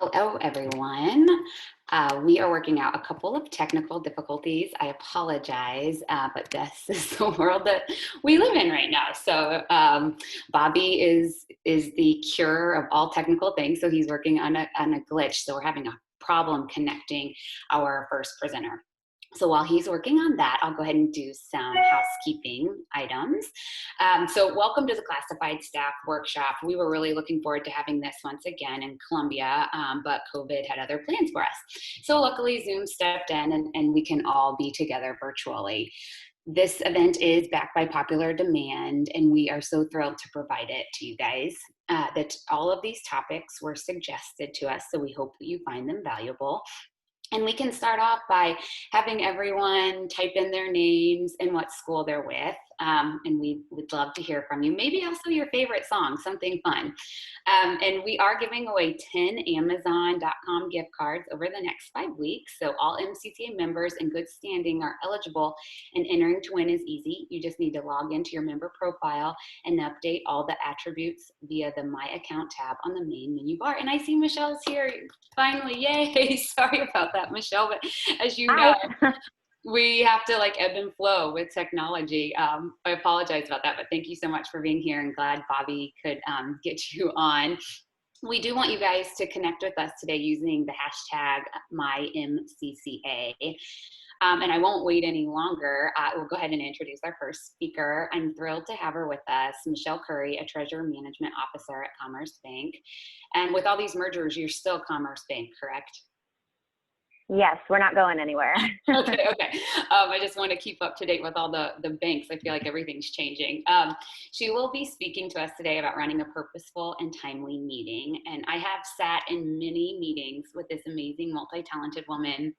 Hello, everyone. We are working out a couple of technical difficulties. I apologize, but this is the world that we live in right now. So Bobby is the cure of all technical things. So he's working on a glitch. So we're having a problem connecting our first presenter. So while he's working on that, I'll go ahead and do some housekeeping items. So welcome to the Classified Staff Workshop. We were really looking forward to having this once again in Columbia, but COVID had other plans for us. So luckily Zoom stepped in and we can all be together virtually. This event is backed by popular demand, and we are so thrilled to provide it to you guys. That all of these topics were suggested to us, so we hope that you find them valuable. And we can start off by having everyone type in their names and what school they're with. And we would love to hear from you. Maybe also your favorite song, something fun. And we are giving away 10 Amazon.com gift cards over the next 5 weeks. So all MCCA members in good standing are eligible, and entering to win is easy. You just need to log into your member profile and update all the attributes via the My Account tab on the main menu bar. And I see Michelle's here. Finally, yay. Sorry about that, Michele, but as you know, we have to like ebb and flow with technology. I apologize about that, but thank you so much for being here, and glad Bobby could get you on. We do want you guys to connect with us today using the hashtag MyMCCA. And I won't wait any longer. We'll go ahead and introduce our first speaker. I'm thrilled to have her with us, Michele Curry, a Treasury Management Officer at Commerce Bank. And with all these mergers, you're still Commerce Bank, correct? Yes, we're not going anywhere. Okay. I just want to keep up to date with all the banks. I feel like everything's changing. She will be speaking to us today about running a purposeful and timely meeting. And I have sat in many meetings with this amazing, multi-talented woman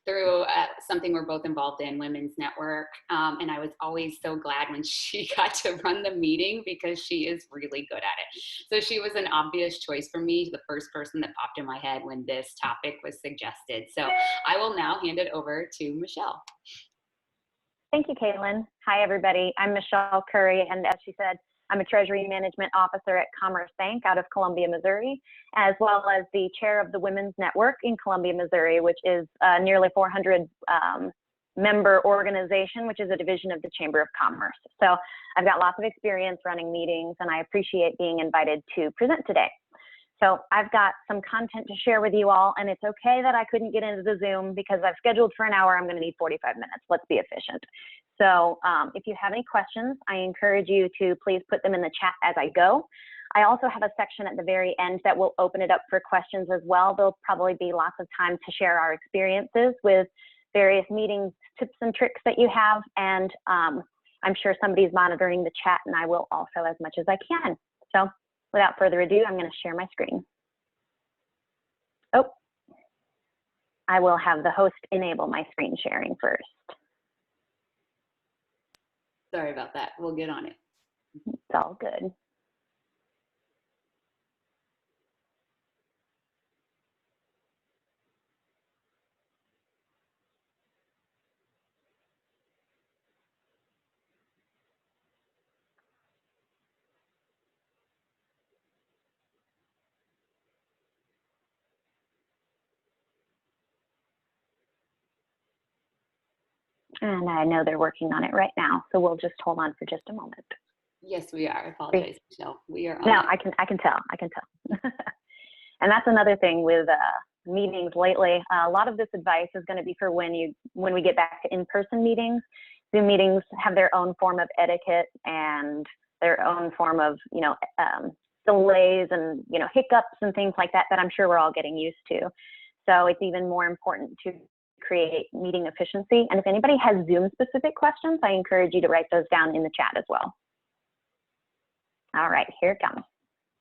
through something we're both involved in, Women's Network. And I was always so glad when she got to run the meeting because she is really good at it. So she was an obvious choice for me, the first person that popped in my head when this topic was suggested. So I will now hand it over to Michele. Thank you, Caitlin. Hi, everybody. I'm Michele Curry, and as she said, I'm a Treasury Management Officer at Commerce Bank out of Columbia, Missouri, as well as the chair of the Women's Network in Columbia, Missouri, which is a nearly 400 member organization, which is a division of the Chamber of Commerce. So I've got lots of experience running meetings, and I appreciate being invited to present today. So I've got some content to share with you all, and it's okay that I couldn't get into the Zoom because I've scheduled for an hour. I'm going to need 45 minutes. Let's be efficient. So if you have any questions, I encourage you to please put them in the chat as I go. I also have a section at the very end that will open it up for questions as well. There'll probably be lots of time to share our experiences with various meetings, tips and tricks that you have. And I'm sure somebody's monitoring the chat, and I will also as much as I can. So without further ado, I'm going to share my screen. Oh, I will have the host enable my screen sharing first. Sorry about that. We'll get on it. It's all good. And I know they're working on it right now, so we'll just hold on for just a moment. Yes, we are. I apologize, Michele. We are on No, it. I can tell. And that's another thing with meetings lately. A lot of this advice is going to be for when we get back to in-person meetings. Zoom meetings have their own form of etiquette and their own form of, delays and, hiccups and things like that I'm sure we're all getting used to. So it's even more important to create meeting efficiency. And if anybody has Zoom specific questions, I encourage you to write those down in the chat as well. All right, here it comes.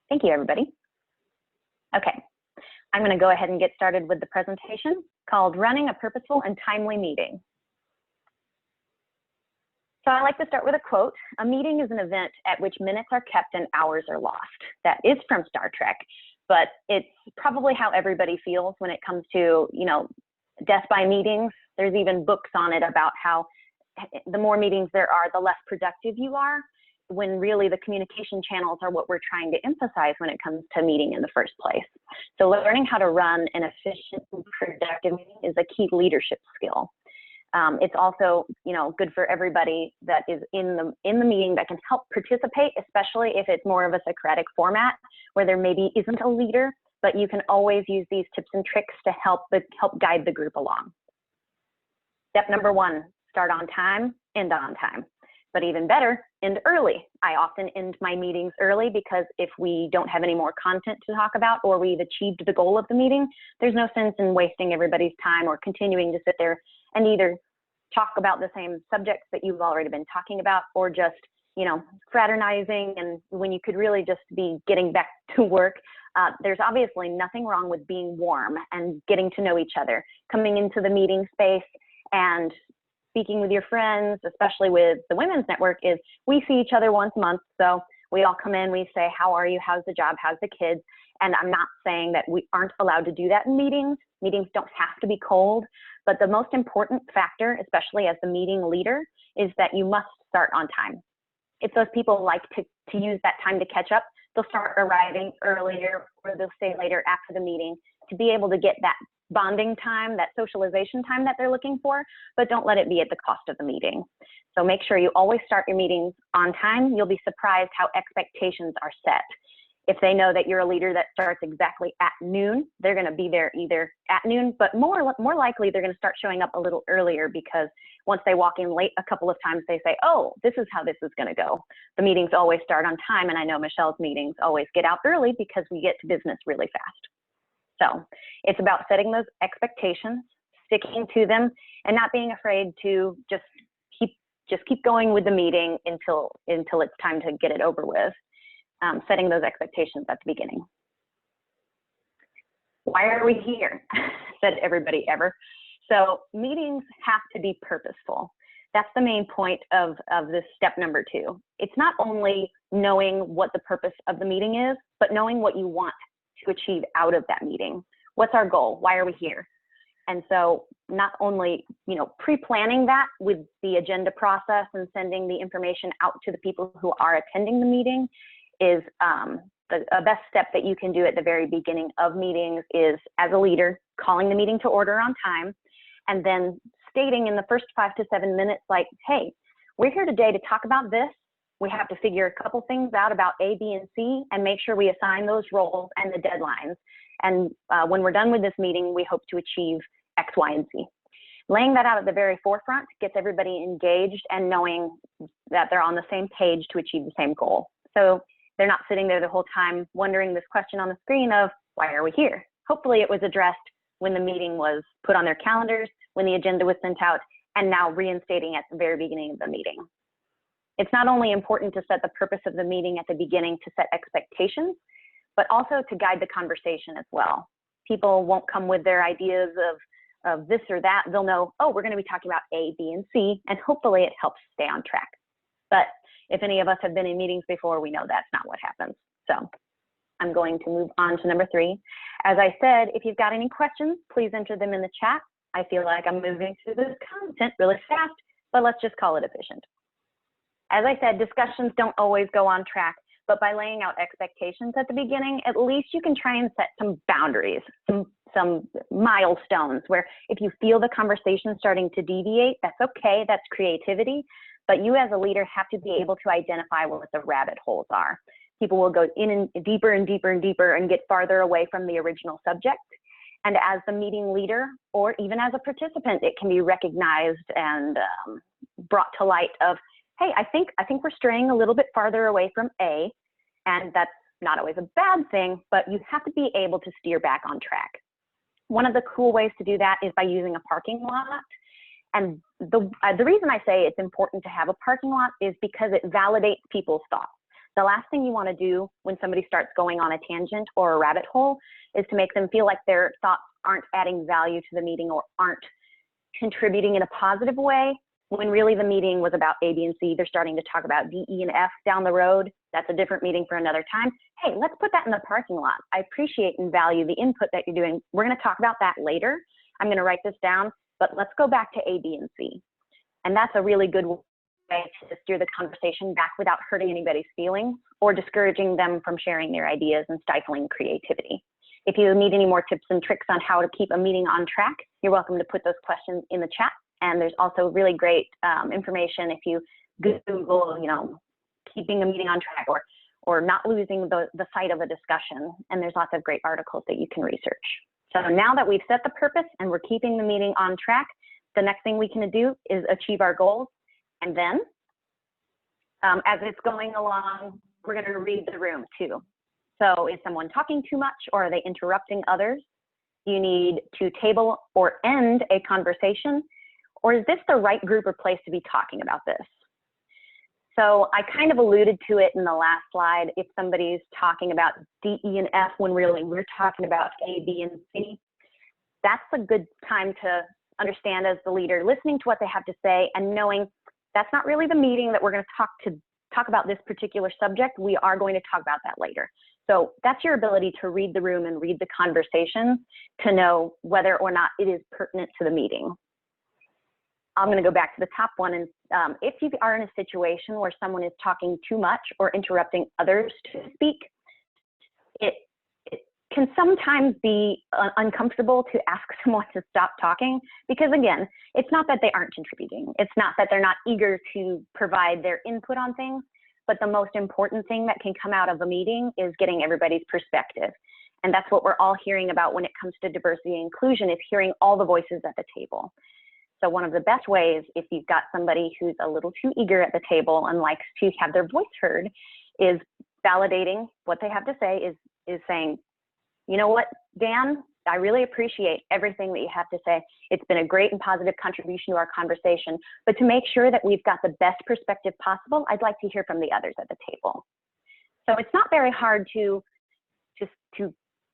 Thank you, everybody. Okay, I'm going to go ahead and get started with the presentation called Running a Purposeful and Timely Meeting. So I like to start with a quote. A meeting is an event at which minutes are kept and hours are lost. that is from Star Trek, but it's probably how everybody feels when it comes to, you know, death by meetings. There's even books on it about how the more meetings there are, the less productive you are, when really the communication channels are what we're trying to emphasize when it comes to meeting in the first place. So learning how to run an efficient and productive meeting is a key leadership skill. It's also, you know, good for everybody that is in the meeting that can help participate, especially if it's more of a Socratic format where there maybe isn't a leader, but you can always use these tips and tricks to help guide the group along. Step number 1, start on time, end on time. But even better, end early. I often end my meetings early because if we don't have any more content to talk about or we've achieved the goal of the meeting, there's no sense in wasting everybody's time or continuing to sit there and either talk about the same subjects that you've already been talking about or just, you know, fraternizing, and when you could really just be getting back to work. There's obviously nothing wrong with being warm and getting to know each other, coming into the meeting space and speaking with your friends, especially with the Women's Network, is we see each other once a month. So we all come in, we say, how are you? How's the job? How's the kids? And I'm not saying that we aren't allowed to do that in meetings. Meetings don't have to be cold, but the most important factor, especially as the meeting leader, is that you must start on time. If those people like to use that time to catch up, they'll start arriving earlier or they'll stay later after the meeting to be able to get that bonding time, that socialization time that they're looking for, but don't let it be at the cost of the meeting. So make sure you always start your meetings on time. You'll be surprised how expectations are set. If they know that you're a leader that starts exactly at noon, they're going to be there either at noon, but more likely they're going to start showing up a little earlier, because once they walk in late a couple of times, they say, oh, this is how this is going to go. The meetings always start on time, and I know Michele's meetings always get out early because we get to business really fast. So it's about setting those expectations, sticking to them, and not being afraid to just keep going with the meeting until it's time to get it over with. Setting those expectations at the beginning. Why are we here? Said everybody ever. So meetings have to be purposeful. That's the main point of this step number 2. It's not only knowing what the purpose of the meeting is, but knowing what you want to achieve out of that meeting. What's our goal? Why are we here? And so not only, you know, pre-planning that with the agenda process and sending the information out to the people who are attending the meeting is the best step that you can do at the very beginning of meetings is, as a leader, calling the meeting to order on time, and then stating in the first 5 to 7 minutes, like, hey, we're here today to talk about this. We have to figure a couple things out about A, B, and C, and make sure we assign those roles and the deadlines. And when we're done with this meeting, we hope to achieve X, Y, and Z. Laying that out at the very forefront gets everybody engaged and knowing that they're on the same page to achieve the same goal. So they're not sitting there the whole time wondering this question on the screen of, why are we here? Hopefully it was addressed when the meeting was put on their calendars, when the agenda was sent out, and now reinstating at the very beginning of the meeting. It's not only important to set the purpose of the meeting at the beginning to set expectations, but also to guide the conversation as well. People won't come with their ideas of this or that. They'll know, oh, we're going to be talking about A, B, and C, and hopefully it helps stay on track. But if any of us have been in meetings before, we know that's not what happens. So I'm going to move on to number 3. As I said, if you've got any questions, please enter them in the chat. I feel like I'm moving through this content really fast, but let's just call it efficient. As I said, discussions don't always go on track, but by laying out expectations at the beginning, at least you can try and set some boundaries, some milestones where if you feel the conversation starting to deviate, that's okay, that's creativity. But you as a leader have to be able to identify what the rabbit holes are. People will go in and deeper and deeper and deeper and get farther away from the original subject. And as the meeting leader, or even as a participant, it can be recognized and brought to light of, hey, I think we're straying a little bit farther away from A, and that's not always a bad thing, but you have to be able to steer back on track. One of the cool ways to do that is by using a parking lot. And the reason I say it's important to have a parking lot is because it validates people's thoughts. The last thing you want to do when somebody starts going on a tangent or a rabbit hole is to make them feel like their thoughts aren't adding value to the meeting or aren't contributing in a positive way, when really the meeting was about A, B, and C. They're starting to talk about D, E, and F down the road. That's a different meeting for another time. Hey, let's put that in the parking lot. I appreciate and value the input that you're doing. We're going to talk about that later. I'm going to write this down, but let's go back to A, B, and C. And that's a really good way to steer the conversation back without hurting anybody's feelings or discouraging them from sharing their ideas and stifling creativity. If you need any more tips and tricks on how to keep a meeting on track, you're welcome to put those questions in the chat. And there's also really great information if you Google, keeping a meeting on track or not losing the sight of a discussion. And there's lots of great articles that you can research. So now that we've set the purpose and we're keeping the meeting on track, the next thing we can do is achieve our goals. And then as it's going along, we're going to read the room too. So is someone talking too much, or are they interrupting others? Do you need to table or end a conversation? Or is this the right group or place to be talking about this? So I kind of alluded to it in the last slide. If somebody's talking about D, E, and F when really we're talking about A, B, and C, that's a good time to understand as the leader, listening to what they have to say and knowing that's not really the meeting that we're going to talk about this particular subject. We are going to talk about that later. So that's your ability to read the room and read the conversation to know whether or not it is pertinent to the meeting. I'm going to go back to the top one. And if you are in a situation where someone is talking too much or interrupting others to speak, it can sometimes be uncomfortable to ask someone to stop talking because, again, it's not that they aren't contributing. It's not that they're not eager to provide their input on things, but the most important thing that can come out of a meeting is getting everybody's perspective. And that's what we're all hearing about when it comes to diversity and inclusion, is hearing all the voices at the table. So one of the best ways, if you've got somebody who's a little too eager at the table and likes to have their voice heard, is validating what they have to say, is saying, you know what, Dan, I really appreciate everything that you have to say. It's been a great and positive contribution to our conversation, but to make sure that we've got the best perspective possible, I'd like to hear from the others at the table. So it's not very hard to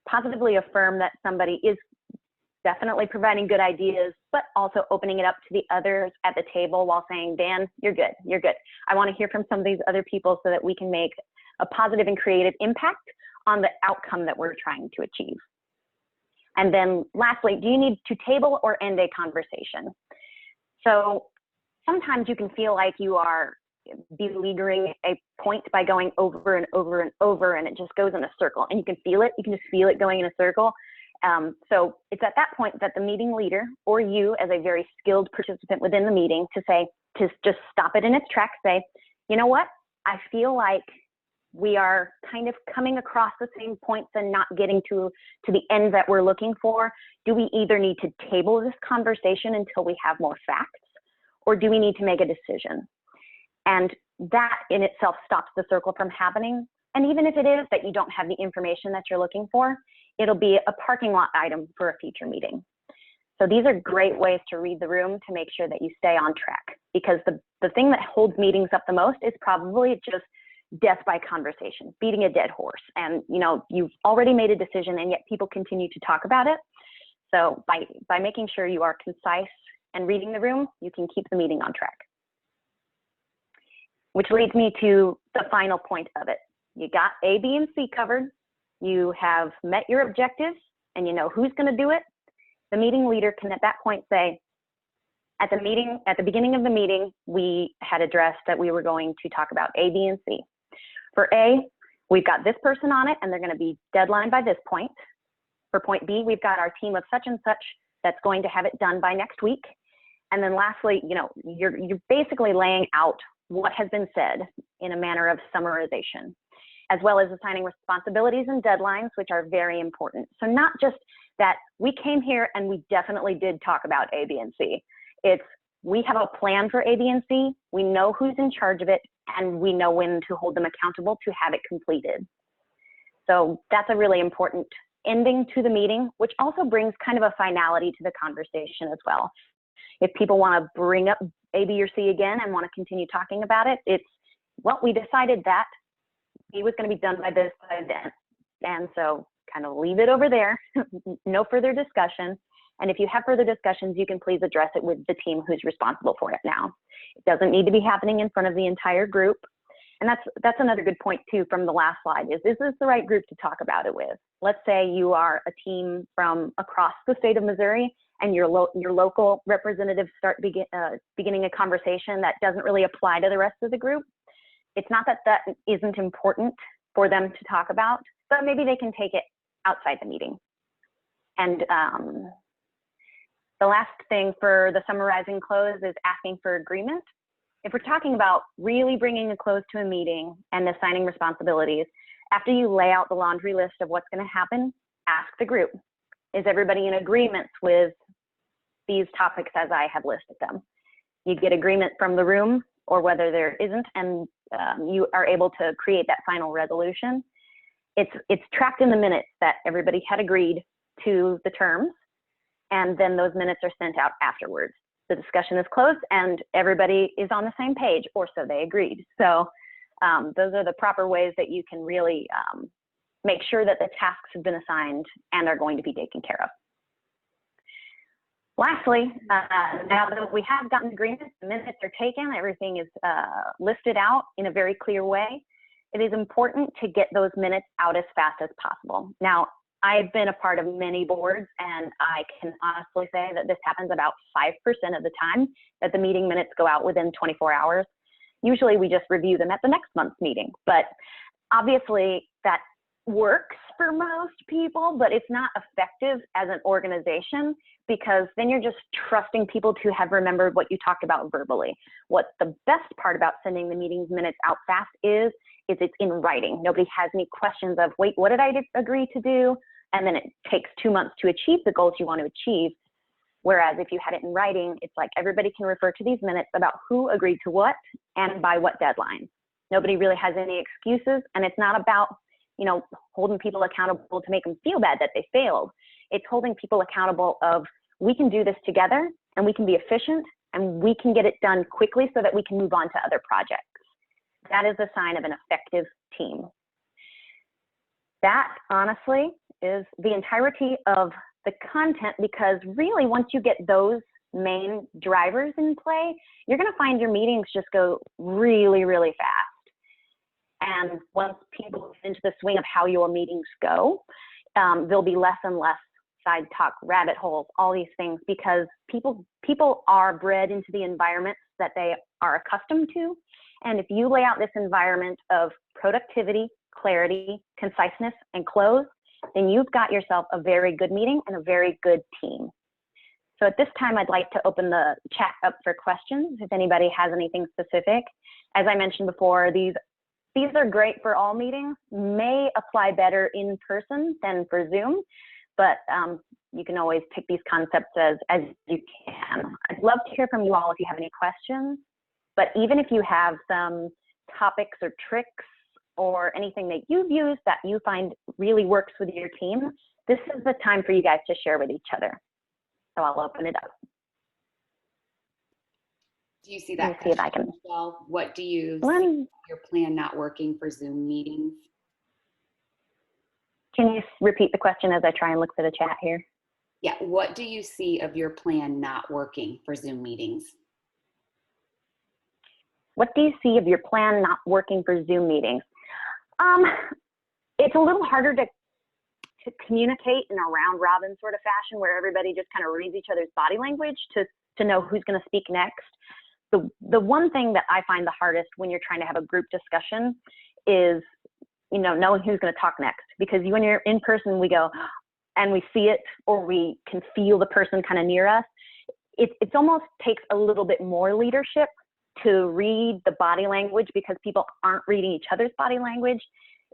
positively affirm that somebody is definitely providing good ideas, but also opening it up to the others at the table while saying, Dan, you're good, you're good. I want to hear from some of these other people so that we can make a positive and creative impact on the outcome that we're trying to achieve. And then lastly, do you need to table or end a conversation? So sometimes you can feel like you are beleaguering a point by going over and over and over, and it just goes in a circle, and you can feel it. You can just feel it going in a circle. So it's at that point that the meeting leader, or you as a very skilled participant within the meeting, to just stop it in its tracks, say, you know what, I feel like we are kind of coming across the same points and not getting to the end that we're looking for. Do we either need to table this conversation until we have more facts, or do we need to make a decision? And that in itself stops the circle from happening. And even if it is that you don't have the information that you're looking for, it'll be a parking lot item for a future meeting. So these are great ways to read the room to make sure that you stay on track, because the thing that holds meetings up the most is probably just death by conversation, beating a dead horse. And you've already made a decision and yet people continue to talk about it. So by making sure you are concise and reading the room, you can keep the meeting on track. Which leads me to the final point of it. You got A, B, and C covered. You have met your objectives and you know who's going to do it. The meeting leader can at that point say, at the beginning of the meeting, we had addressed that we were going to talk about A, B, and C. For A, we've got this person on it and they're going to be deadlined by this point. For point B, we've got our team of such and such that's going to have it done by next week. And then lastly, you're basically laying out what has been said in a manner of summarization, as well as assigning responsibilities and deadlines, which are very important. So not just that we came here and we definitely did talk about A, B, and C. It's we have a plan for A, B, and C. We know who's in charge of it, and we know when to hold them accountable to have it completed. So that's a really important ending to the meeting, which also brings kind of a finality to the conversation as well. If people want to bring up A, B, or C again and want to continue talking about it, it's, well, we decided that B was going to be done by this, by then. And so kind of leave it over there, no further discussion. And if you have further discussions, you can please address it with the team who's responsible for it now. It doesn't need to be happening in front of the entire group. And that's another good point too from the last slide is this the right group to talk about it with? Let's say you are a team from across the state of Missouri and your local representatives start beginning a conversation that doesn't really apply to the rest of the group. It's not that that isn't important for them to talk about, but maybe they can take it outside the meeting. And the last thing for the summarizing close is asking for agreement. If we're talking about really bringing a close to a meeting and assigning responsibilities, after you lay out the laundry list of what's going to happen, ask the group, is everybody in agreement with these topics as I have listed them? You get agreement from the room or whether there isn't, and you are able to create that final resolution. It's tracked in the minutes that everybody had agreed to the terms, and then those minutes are sent out afterwards. The discussion is closed and everybody is on the same page, or so they agreed. So those are the proper ways that you can really make sure that the tasks have been assigned and are going to be taken care of. Lastly, now that we have gotten agreement, the minutes are taken, everything is listed out in a very clear way, it is important to get those minutes out as fast as possible. Now, I've been a part of many boards, and I can honestly say that this happens about 5% of the time, that the meeting minutes go out within 24 hours. Usually we just review them at the next month's meeting, but obviously that works for most people, but it's not effective as an organization, because then you're just trusting people to have remembered what you talked about verbally. What the best part about sending the meeting's minutes out fast is it's in writing. Nobody has any questions of, wait, what did I agree to do? And then it takes 2 months to achieve the goals you want to achieve. Whereas if you had it in writing, it's like everybody can refer to these minutes about who agreed to what and by what deadline. Nobody really has any excuses, and it's not about, you know, holding people accountable to make them feel bad that they failed. It's holding people accountable of, we can do this together and we can be efficient and we can get it done quickly so that we can move on to other projects. That is a sign of an effective team. That honestly is the entirety of the content, because really once you get those main drivers in play, you're going to find your meetings just go really, really fast. And once people get into the swing of how your meetings go, there'll be less and less side talk, rabbit holes, all these things, because people are bred into the environments that they are accustomed to. And if you lay out this environment of productivity, clarity, conciseness, and close, then you've got yourself a very good meeting and a very good team. So at this time, I'd like to open the chat up for questions if anybody has anything specific. As I mentioned before, these are great for all meetings, may apply better in person than for Zoom, but you can always take these concepts as you can. I'd love to hear from you all if you have any questions, but even if you have some topics or tricks or anything that you've used that you find really works with your team, this is the time for you guys to share with each other. So I'll open it up. Do you see that? Let me see if I can. Well, what do you see your plan not working for Zoom meetings? Can you repeat the question as I try and look for the chat here? Yeah, what do you see of your plan not working for Zoom meetings? What do you see of your plan not working for Zoom meetings? It's a little harder to communicate in a round robin sort of fashion where everybody just kind of reads each other's body language to know who's going to speak next. The one thing that I find the hardest when you're trying to have a group discussion is, you know, knowing who's going to talk next. Because when you're in person, we go and we see it, or we can feel the person kind of near us. It almost takes a little bit more leadership to read the body language, because people aren't reading each other's body language.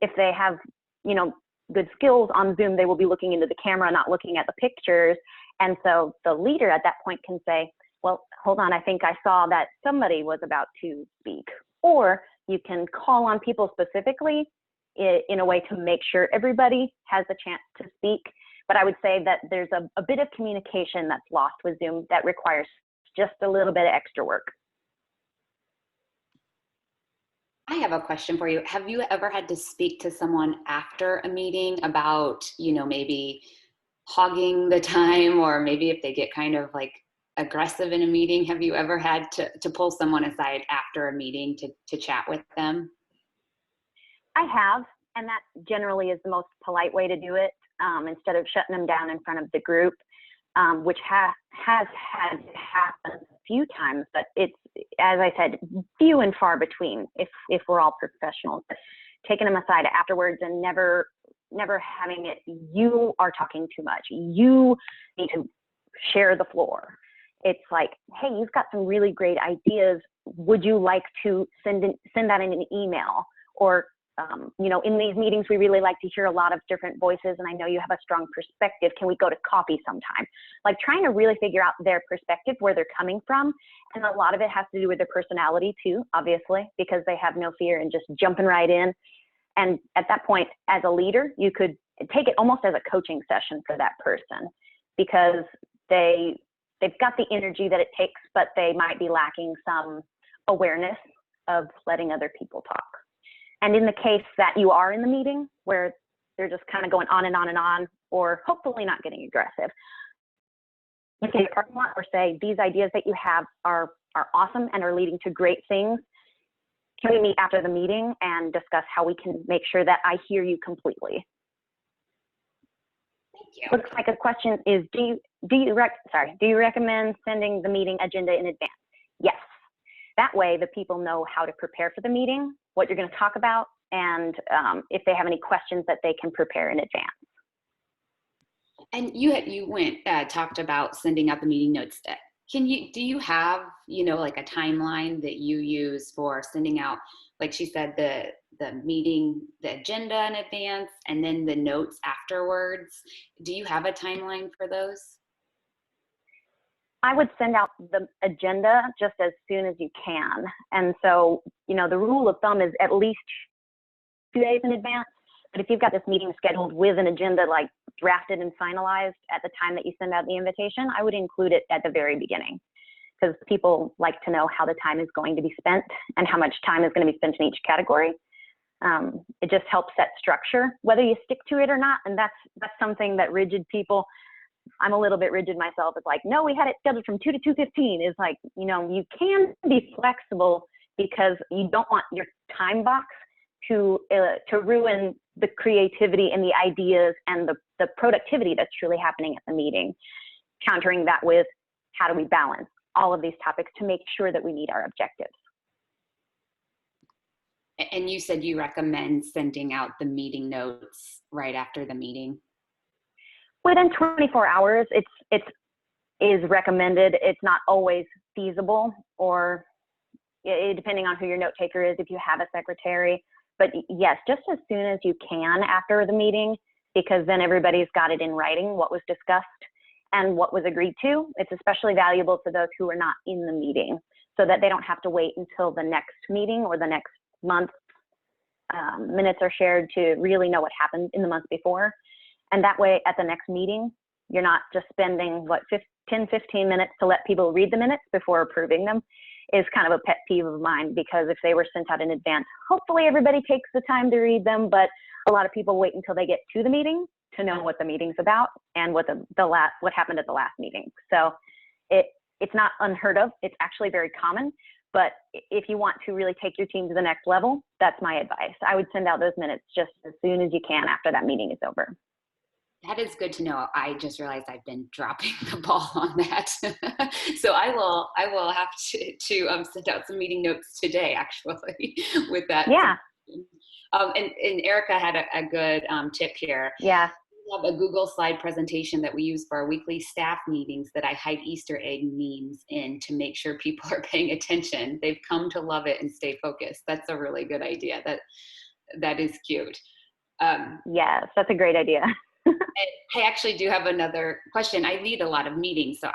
If they have, you know, good skills on Zoom, they will be looking into the camera, not looking at the pictures. And so the leader at that point can say, well, hold on, I think I saw that somebody was about to speak. Or you can call on people specifically in a way to make sure everybody has a chance to speak. But I would say that there's a bit of communication that's lost with Zoom that requires just a little bit of extra work. I have a question for you. Have you ever had to speak to someone after a meeting about, you know, maybe hogging the time, or maybe if they get kind of like aggressive in a meeting? Have you ever had to pull someone aside after a meeting to chat with them? I have, and that generally is the most polite way to do it, instead of shutting them down in front of the group, which has had to happen a few times, but it's, as I said, few and far between if we're all professionals. Taking them aside afterwards and never having it, you are talking too much. You need to share the floor. It's like, hey, you've got some really great ideas. Would you like to send that in an email? Or, you know, in these meetings, we really like to hear a lot of different voices, and I know you have a strong perspective. Can we go to coffee sometime? Like trying to really figure out their perspective, where they're coming from. And a lot of it has to do with their personality too, obviously, because they have no fear and just jumping right in. And at that point, as a leader, you could take it almost as a coaching session for that person, because they've got the energy that it takes, but they might be lacking some awareness of letting other people talk. And in the case that you are in the meeting where they're just kind of going on and on and on, or hopefully not getting aggressive, you can parking lot or say, these ideas that you have are awesome and are leading to great things. Can we meet after the meeting and discuss how we can make sure that I hear you completely? Thank you. Looks like a question is, do you recommend sending the meeting agenda in advance? Yes. That way the people know how to prepare for the meeting, what you're going to talk about, and if they have any questions that they can prepare in advance. And you talked about sending out the meeting notes. Do you have, you know, like a timeline that you use for sending out, like she said, the meeting, the agenda in advance, and then the notes afterwards? Do you have a timeline for those? I would send out the agenda just as soon as you can. And so, you know, the rule of thumb is at least 2 days in advance. But if you've got this meeting scheduled with an agenda like drafted and finalized at the time that you send out the invitation, I would include it at the very beginning, because people like to know how the time is going to be spent and how much time is going to be spent in each category. It just helps set structure, whether you stick to it or not. And that's something that rigid people, I'm a little bit rigid myself. It's like, no, we had it scheduled from 2 to 2:15. It's like, you know, you can be flexible because you don't want your time box to ruin the creativity and the ideas and the productivity that's truly happening at the meeting. Countering that with, how do we balance all of these topics to make sure that we meet our objectives? And you said you recommend sending out the meeting notes right after the meeting? Within 24 hours, it is recommended. It's not always feasible, or depending on who your note taker is, if you have a secretary. But yes, just as soon as you can after the meeting, because then everybody's got it in writing, what was discussed and what was agreed to. It's especially valuable to those who are not in the meeting, so that they don't have to wait until the next meeting or the next month. Minutes are shared to really know what happened in the month before. And that way at the next meeting, you're not just spending 10, 15 minutes to let people read the minutes before approving them. Is kind of a pet peeve of mine, because if they were sent out in advance, hopefully everybody takes the time to read them, but a lot of people wait until they get to the meeting to know what the meeting's about and what happened at the last meeting. So it's not unheard of. It's actually very common. But if you want to really take your team to the next level, that's my advice. I would send out those minutes just as soon as you can after that meeting is over. That is good to know. I just realized I've been dropping the ball on that. So I will have to send out some meeting notes today, actually, with that. Yeah. And Erica had a good tip here. Yeah. We have a Google slide presentation that we use for our weekly staff meetings that I hide Easter egg memes in to make sure people are paying attention. They've come to love it and stay focused. That's a really good idea. That is cute. Yes, that's a great idea. I actually do have another question. I lead a lot of meetings, so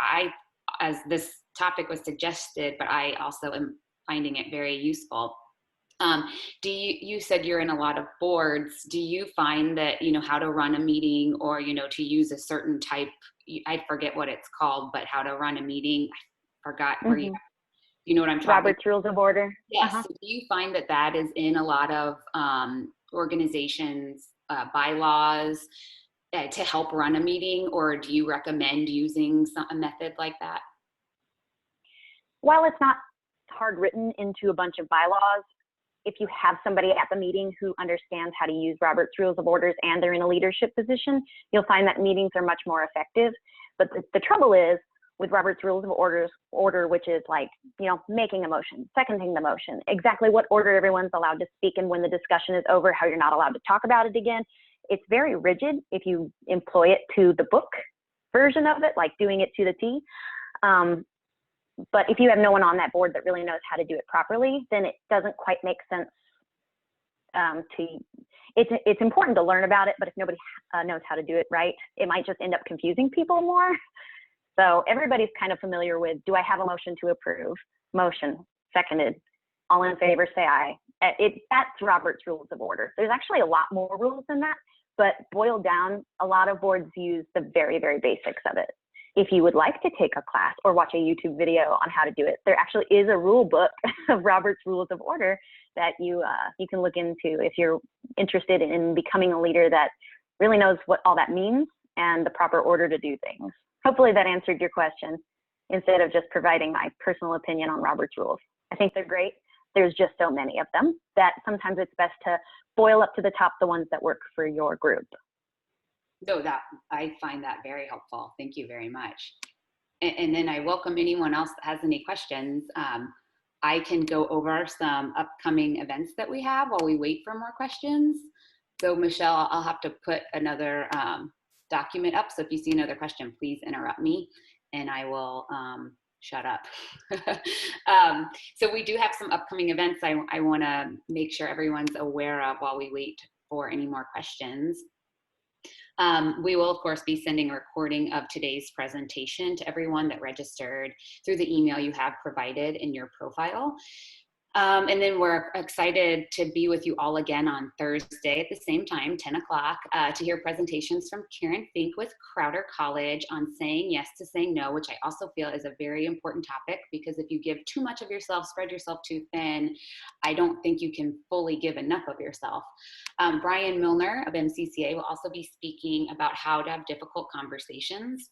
as this topic was suggested, but I also am finding it very useful. You said you're in a lot of boards. Do you find that, you know, how to run a meeting, or, you know, to use a certain type, I forget what it's called, but how to run a meeting? I forgot where you know what I'm talking about. Robert's Rules of Order. Yes. So do you find that is in a lot of organizations' bylaws to help run a meeting, or do you recommend using a method like that? While it's not hard written into a bunch of bylaws, if you have somebody at the meeting who understands how to use Robert's Rules of Orders and they're in a leadership position, you'll find that meetings are much more effective. But the trouble is with Robert's Rules of Order, which is like, you know, making a motion, seconding the motion, exactly what order everyone's allowed to speak, and when the discussion is over, how you're not allowed to talk about it again. It's very rigid if you employ it to the book version of it, like doing it to the T. But if you have no one on that board that really knows how to do it properly, then it doesn't quite make sense it's important to learn about it, but if nobody knows how to do it right, it might just end up confusing people more. So everybody's kind of familiar with, do I have a motion to approve? Motion, seconded, all in favor, say aye. That's Robert's Rules of Order. There's actually a lot more rules than that, but boiled down, a lot of boards use the very, very basics of it. If you would like to take a class or watch a YouTube video on how to do it, there actually is a rule book of Robert's Rules of Order that you can look into if you're interested in becoming a leader that really knows what all that means and the proper order to do things. Hopefully that answered your question instead of just providing my personal opinion on Robert's Rules. I think they're great. There's just so many of them that sometimes it's best to boil up to the top the ones that work for your group. No, I find that very helpful. Thank you very much. And then I welcome anyone else that has any questions. I can go over some upcoming events that we have while we wait for more questions. So Michele, I'll have to put another document up. So if you see another question, please interrupt me and I will shut up. So we do have some upcoming events I want to make sure everyone's aware of while we wait for any more questions. We will, of course, be sending a recording of today's presentation to everyone that registered through the email you have provided in your profile. And then we're excited to be with you all again on Thursday at the same time, 10 o'clock, to hear presentations from Karen Fink with Crowder College on saying yes to saying no, which I also feel is a very important topic, because if you give too much of yourself, spread yourself too thin, I don't think you can fully give enough of yourself. Brian Milner of MCCA will also be speaking about how to have difficult conversations,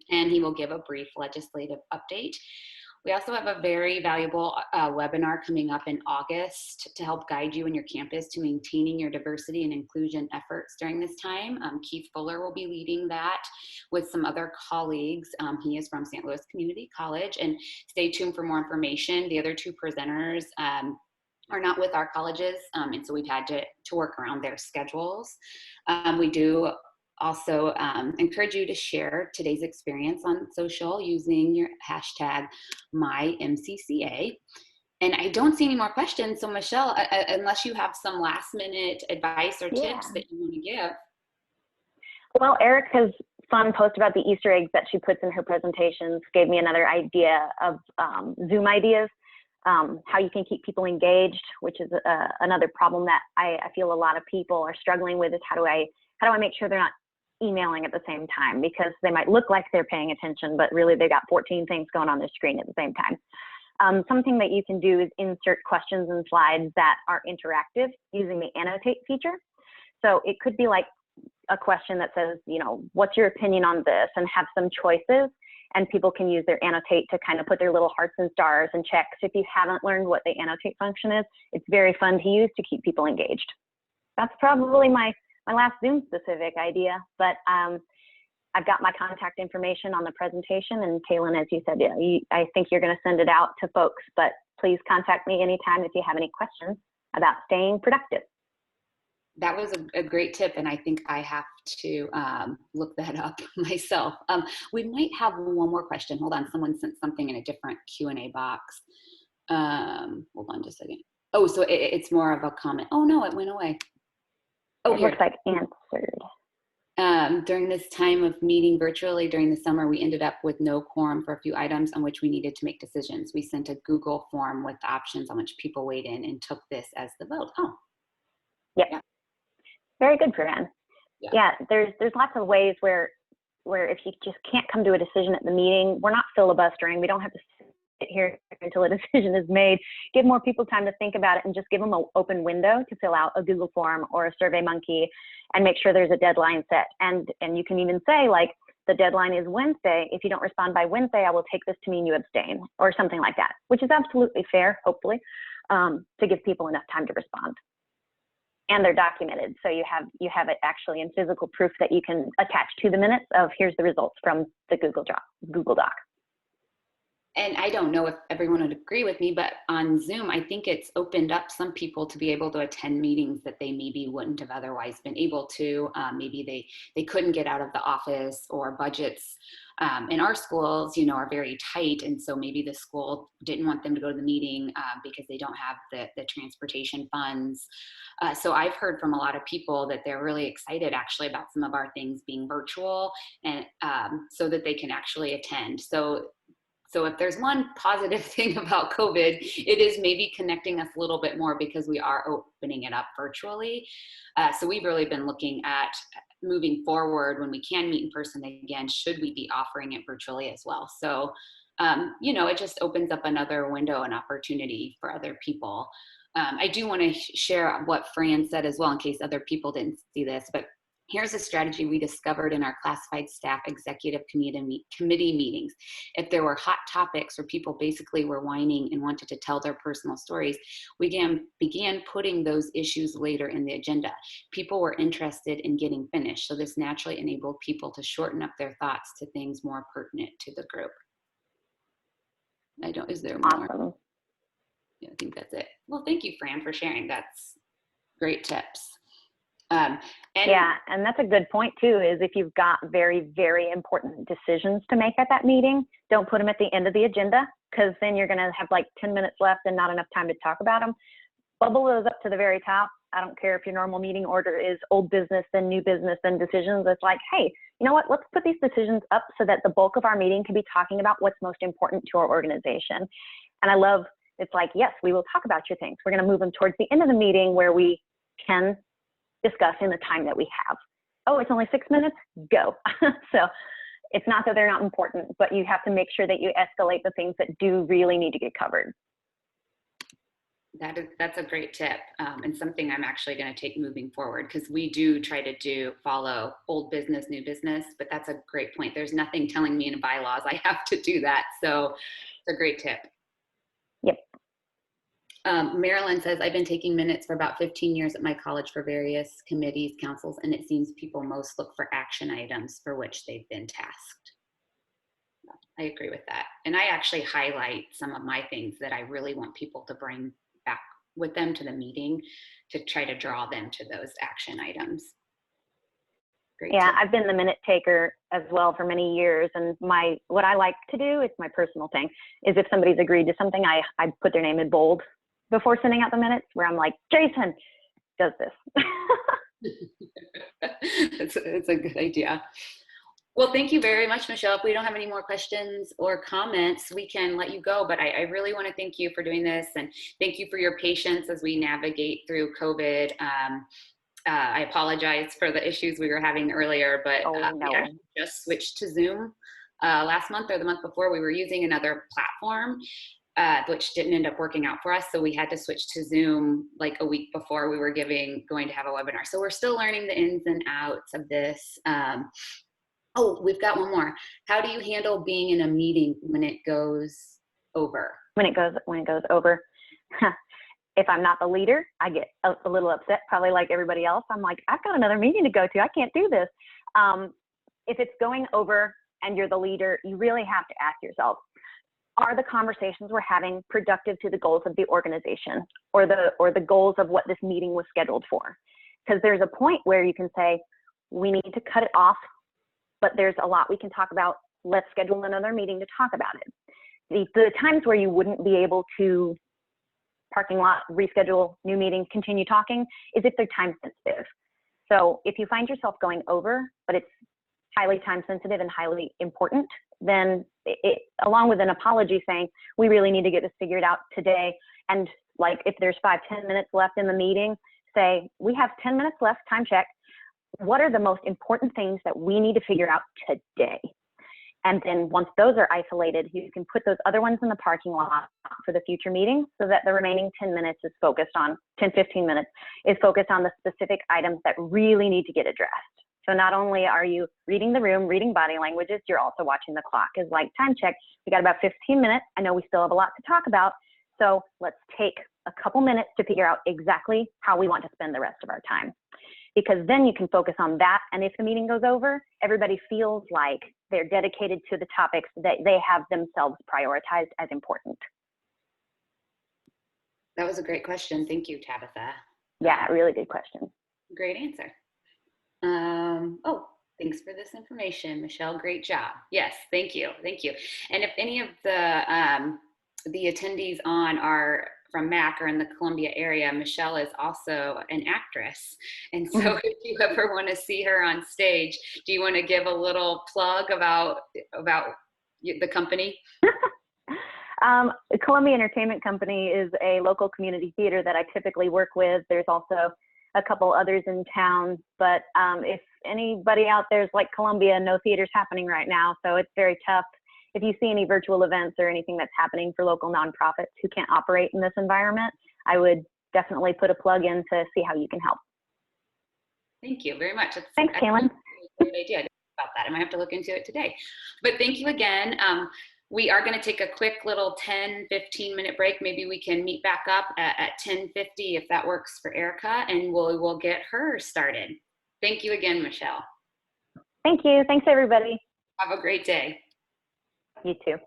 and he will give a brief legislative update. We also have a very valuable webinar coming up in August to help guide you and your campus to maintaining your diversity and inclusion efforts during this time. Keith Fuller will be leading that with some other colleagues. He is from St. Louis Community College, and stay tuned for more information. The other two presenters are not with our colleges, and so we've had to work around their schedules. We do also encourage you to share today's experience on social using your hashtag #MyMCCA. And I don't see any more questions. So Michele, unless you have some last minute advice or tips that you want to give. Well, Erica's fun post about the Easter eggs that she puts in her presentations gave me another idea of Zoom ideas, how you can keep people engaged, which is another problem that I feel a lot of people are struggling with, is how do I make sure they're not emailing at the same time, because they might look like they're paying attention, but really they got 14 things going on their screen at the same time. Something that you can do is insert questions and slides that are interactive using the annotate feature. So it could be like a question that says, you know, what's your opinion on this, and have some choices, and people can use their annotate to kind of put their little hearts and stars and checks. If you haven't learned what the annotate function is, it's very fun to use to keep people engaged. That's probably my last Zoom specific idea, but I've got my contact information on the presentation, and Kaylin, as you said, I think you're going to send it out to folks, but please contact me anytime if you have any questions about staying productive. That was a great tip, and I think I have to look that up myself. We might have one more question. Hold on, someone sent something in a different Q&A box. Hold on just a second. Oh, so it's more of a comment. Oh no, it went away. Oh, it looks like answered. During this time of meeting virtually during the summer, we ended up with no quorum for a few items on which we needed to make decisions. We sent a Google form with the options on which people weighed in and took this as the vote. Oh, yeah. Very good, Fran. Yeah, there's lots of ways where if you just can't come to a decision at the meeting, we're not filibustering. We don't have to sit here until a decision is made. Give more people time to think about it, and just give them an open window to fill out a Google form or a SurveyMonkey, and make sure there's a deadline set. And you can even say, like, the deadline is Wednesday. If you don't respond by Wednesday, I will take this to mean you abstain, or something like that, which is absolutely fair, hopefully. to give people enough time to respond. And they're documented, so you have it actually in physical proof that you can attach to the minutes of here's the results from the Google Doc. And I don't know if everyone would agree with me, but on Zoom, I think it's opened up some people to be able to attend meetings that they maybe wouldn't have otherwise been able to. Maybe they couldn't get out of the office, or budgets in our schools, are very tight. And so maybe the school didn't want them to go to the meeting because they don't have the transportation funds. So I've heard from a lot of people that they're really excited actually about some of our things being virtual, and so that they can actually attend. So if there's one positive thing about COVID, it is maybe connecting us a little bit more because we are opening it up virtually. So we've really been looking at moving forward when we can meet in person again, should we be offering it virtually as well? So, it just opens up another window and opportunity for other people. I do want to share what Fran said as well in case other people didn't see this, but here's a strategy we discovered in our classified staff executive committee meetings. If there were hot topics where people basically were whining and wanted to tell their personal stories, we began putting those issues later in the agenda. People were interested in getting finished, so this naturally enabled people to shorten up their thoughts to things more pertinent to the group. Is there more? Awesome. Yeah, I think that's it. Well, thank you, Fran, for sharing. That's great tips. And that's a good point too, is if you've got very, very important decisions to make at that meeting, don't put them at the end of the agenda, because then you're going to have like 10 minutes left and not enough time to talk about them. Bubble those up to the very top. I don't care if your normal meeting order is old business, then new business, then decisions. It's like, hey, you know what? Let's put these decisions up so that the bulk of our meeting can be talking about what's most important to our organization. And I love, it's like, yes, we will talk about your things. We're going to move them towards the end of the meeting where we can discuss in the time that we have. Oh, it's only 6 minutes? Go. So it's not that they're not important, but you have to make sure that you escalate the things that do really need to get covered. That's a great tip, and something I'm actually going to take moving forward, because we do try to follow old business, new business, but that's a great point. There's nothing telling me in bylaws I have to do that. So it's a great tip. Yep. Marilyn says, I've been taking minutes for about 15 years at my college for various committees, councils, and it seems people most look for action items for which they've been tasked. I agree with that. And I actually highlight some of my things that I really want people to bring back with them to the meeting to try to draw them to those action items. Great tip. I've been the minute taker as well for many years. And what I like to do, it's my personal thing, is if somebody's agreed to something, I put their name in bold before sending out the minutes, where I'm like, Jason does this. It's a good idea. Well, thank you very much, Michele. If we don't have any more questions or comments, we can let you go. But I really want to thank you for doing this, and thank you for your patience as we navigate through COVID. I apologize for the issues we were having earlier, but we actually just switched to Zoom last month or the month before. We were using another platform, which didn't end up working out for us. So we had to switch to Zoom like a week before we were going to have a webinar. So we're still learning the ins and outs of this. Oh, we've got one more. How do you handle being in a meeting when it goes over? When it goes over, if I'm not the leader, I get a little upset, probably like everybody else. I'm like, I've got another meeting to go to. I can't do this. If it's going over and you're the leader, you really have to ask yourself, are the conversations we're having productive to the goals of the organization or the goals of what this meeting was scheduled for? Because there's a point where you can say, we need to cut it off, but there's a lot we can talk about. Let's schedule another meeting to talk about it. The times where you wouldn't be able to parking lot, reschedule, new meeting, continue talking, is if they're time sensitive. So if you find yourself going over, but it's highly time sensitive and highly important, then along with an apology saying, we really need to get this figured out today. And like if there's 5-10 minutes left in the meeting, say, we have 10 minutes left, time check. What are the most important things that we need to figure out today? And then once those are isolated, you can put those other ones in the parking lot for the future meeting so that the remaining 10 minutes is focused on, 10-15 minutes is focused on the specific items that really need to get addressed. So not only are you reading the room, reading body languages, you're also watching the clock. Is like, time check, we got about 15 minutes. I know we still have a lot to talk about. So let's take a couple minutes to figure out exactly how we want to spend the rest of our time. Because then you can focus on that. And if the meeting goes over, everybody feels like they're dedicated to the topics that they have themselves prioritized as important. That was a great question. Thank you, Tabitha. Yeah, really good question. Great answer. Oh, thanks for this information, Michele. Great job. Yes, thank you. Thank you. And if any of the attendees on are from MAC or in the Columbia area, Michele is also an actress. And so if you ever want to see her on stage, do you want to give a little plug about the company? Columbia Entertainment Company is a local community theater that I typically work with. There's also a couple others in town, but if anybody out there is like Columbia, no theaters happening right now, so it's very tough. If you see any virtual events or anything that's happening for local nonprofits who can't operate in this environment, I would definitely put a plug in to see how you can help. Thank you very much. Thanks, Kaylin. Great idea about that. I might have to look into it today. But thank you again. We are going to take a quick little 10-15 minute break. Maybe we can meet back up at 10:50 if that works for Erica, and we'll get her started. Thank you again, Michele. Thank you. Thanks, everybody. Have a great day. You too.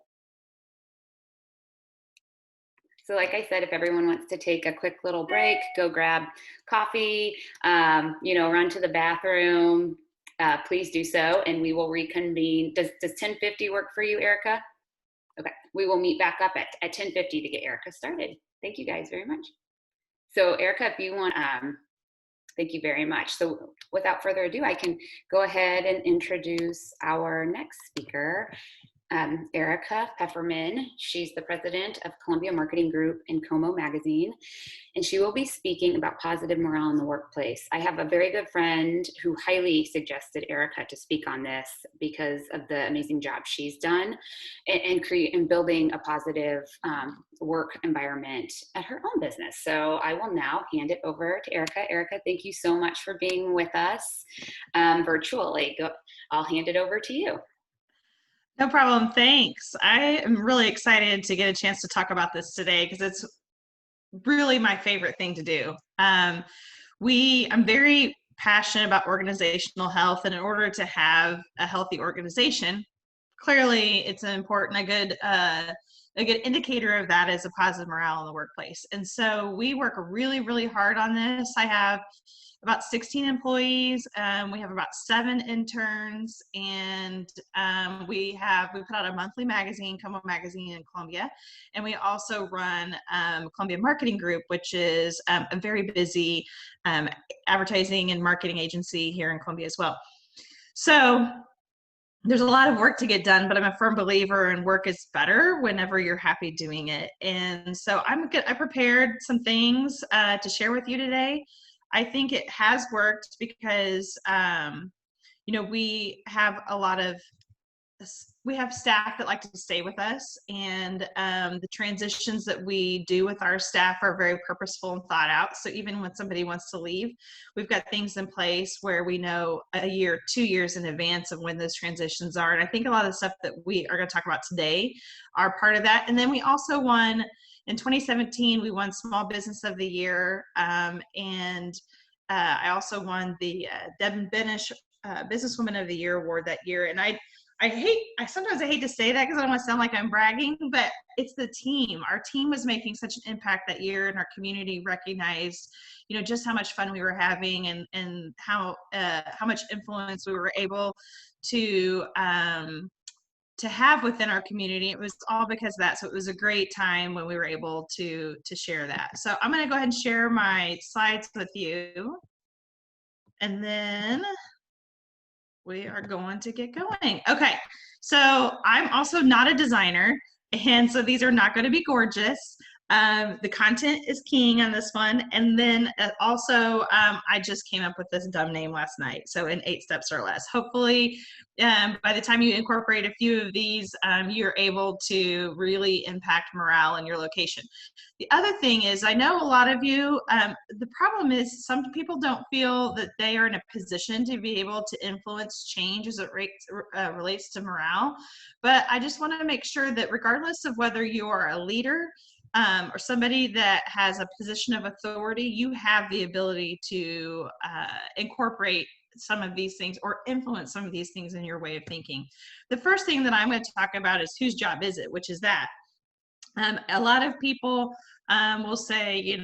So like I said, if everyone wants to take a quick little break, go grab coffee, run to the bathroom, please do so, and we will reconvene. Does 10:50 work for you, Erica? Okay, we will meet back up at 10:50 to get Erica started. Thank you guys very much. So Erica, if you want, thank you very much. So without further ado, I can go ahead and introduce our next speaker. Erica Pefferman. She's the president of Columbia Marketing Group and Como Magazine, and she will be speaking about positive morale in the workplace. I have a very good friend who highly suggested Erica to speak on this because of the amazing job she's done in building a positive work environment at her own business. So I will now hand it over to Erica. Erica, thank you so much for being with us virtually. I'll hand it over to you. No problem. Thanks. I am really excited to get a chance to talk about this today because it's really my favorite thing to do. I'm very passionate about organizational health, and in order to have a healthy organization, clearly it's a good indicator of that is a positive morale in the workplace. And so we work really, really hard on this. I have about 16 employees. We have about 7 interns, and we put out a monthly magazine, Como Magazine in Columbia, and we also run Columbia Marketing Group, which is a very busy advertising and marketing agency here in Columbia as well. So there's a lot of work to get done, but I'm a firm believer in work is better whenever you're happy doing it. And so I prepared some things to share with you today. I think it has worked because, we have staff that like to stay with us, and the transitions that we do with our staff are very purposeful and thought out. So even when somebody wants to leave, we've got things in place where we know a year, 2 years in advance of when those transitions are. And I think a lot of the stuff that we are going to talk about today are part of that. And then we also won, in 2017, we won Small Business of the Year, and I also won the Deb Benish Businesswoman of the Year award that year. And sometimes I hate to say that because I don't want to sound like I'm bragging, but it's the team. Our team was making such an impact that year, and our community recognized, just how much fun we were having and how much influence we were able to have within our community. It was all because of that. So it was a great time when we were able to share that. So I'm going to go ahead and share my slides with you, and then we are going to get going. Okay, so I'm also not a designer, and so these are not going to be gorgeous. The content is king on this one, and then also I just came up with this dumb name last night, so in 8 steps or less. Hopefully by the time you incorporate a few of these, you're able to really impact morale in your location. The other thing is, I know a lot of you, the problem is some people don't feel that they are in a position to be able to influence change as it relates to morale, but I just want to make sure that regardless of whether you are a leader, or somebody that has a position of authority, you have the ability to incorporate some of these things or influence some of these things in your way of thinking. The first thing that I'm going to talk about is whose job is it, which is that. A lot of people will say,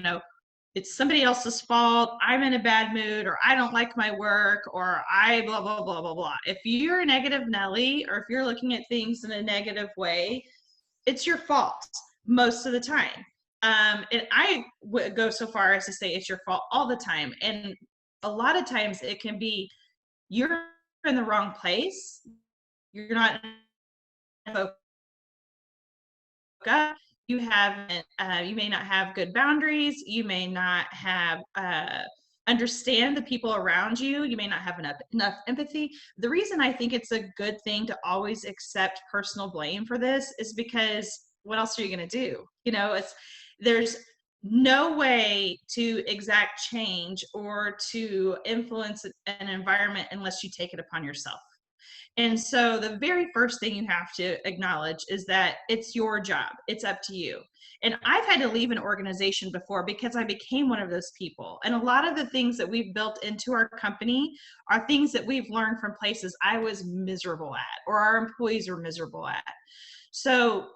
it's somebody else's fault, I'm in a bad mood, or I don't like my work, or I blah, blah, blah, blah, blah. If you're a negative Nelly, or if you're looking at things in a negative way, it's your fault most of the time. And I would go so far as to say it's your fault all the time. And a lot of times it can be, you're in the wrong place. You're not focused. You haven't, you may not have good boundaries. You may not have, understand the people around you. You may not have enough empathy. The reason I think it's a good thing to always accept personal blame for this is because what else are you going to do? There's no way to exact change or to influence an environment unless you take it upon yourself. And so the very first thing you have to acknowledge is that it's your job. It's up to you. And I've had to leave an organization before because I became one of those people. And a lot of the things that we've built into our company are things that we've learned from places I was miserable at, or our employees were miserable at. So,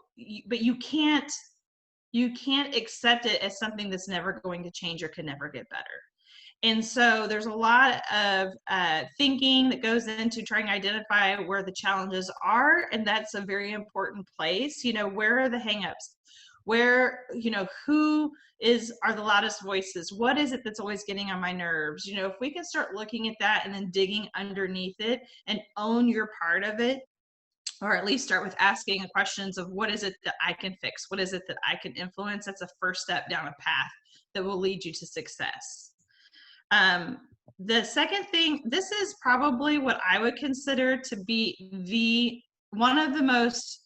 but you can't accept it as something that's never going to change or can never get better. And so there's a lot of thinking that goes into trying to identify where the challenges are. And that's a very important place. Where are the hangups? Where, who are the loudest voices? What is it that's always getting on my nerves? If we can start looking at that and then digging underneath it and own your part of it, or at least start with asking questions of what is it that I can fix? What is it that I can influence? That's a first step down a path that will lead you to success. The second thing, this is probably what I would consider to be one of the most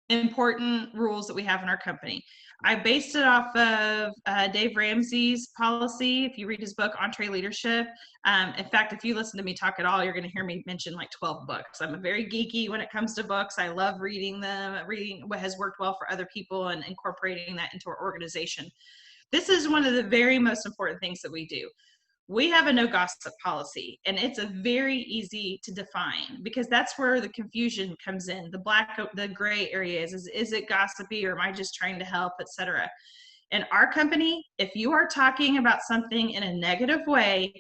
important rules that we have in our company. I based it off of Dave Ramsey's policy. If you read his book, EntreLeadership. In fact, if you listen to me talk at all, you're going to hear me mention like 12 books. I'm a very geeky when it comes to books. I love reading them, reading what has worked well for other people and incorporating that into our organization. This is one of the very most important things that we do. We have a no gossip policy, and it's a very easy to define because that's where the confusion comes in. The gray areas is it gossipy, or am I just trying to help, etc. In our company, if you are talking about something in a negative way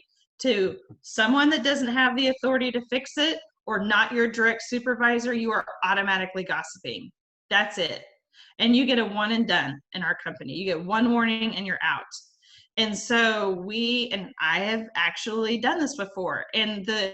to someone that doesn't have the authority to fix it, or not your direct supervisor, you are automatically gossiping. That's it. And you get a one and done in our company. You get one warning and you're out. And so I have actually done this before, and the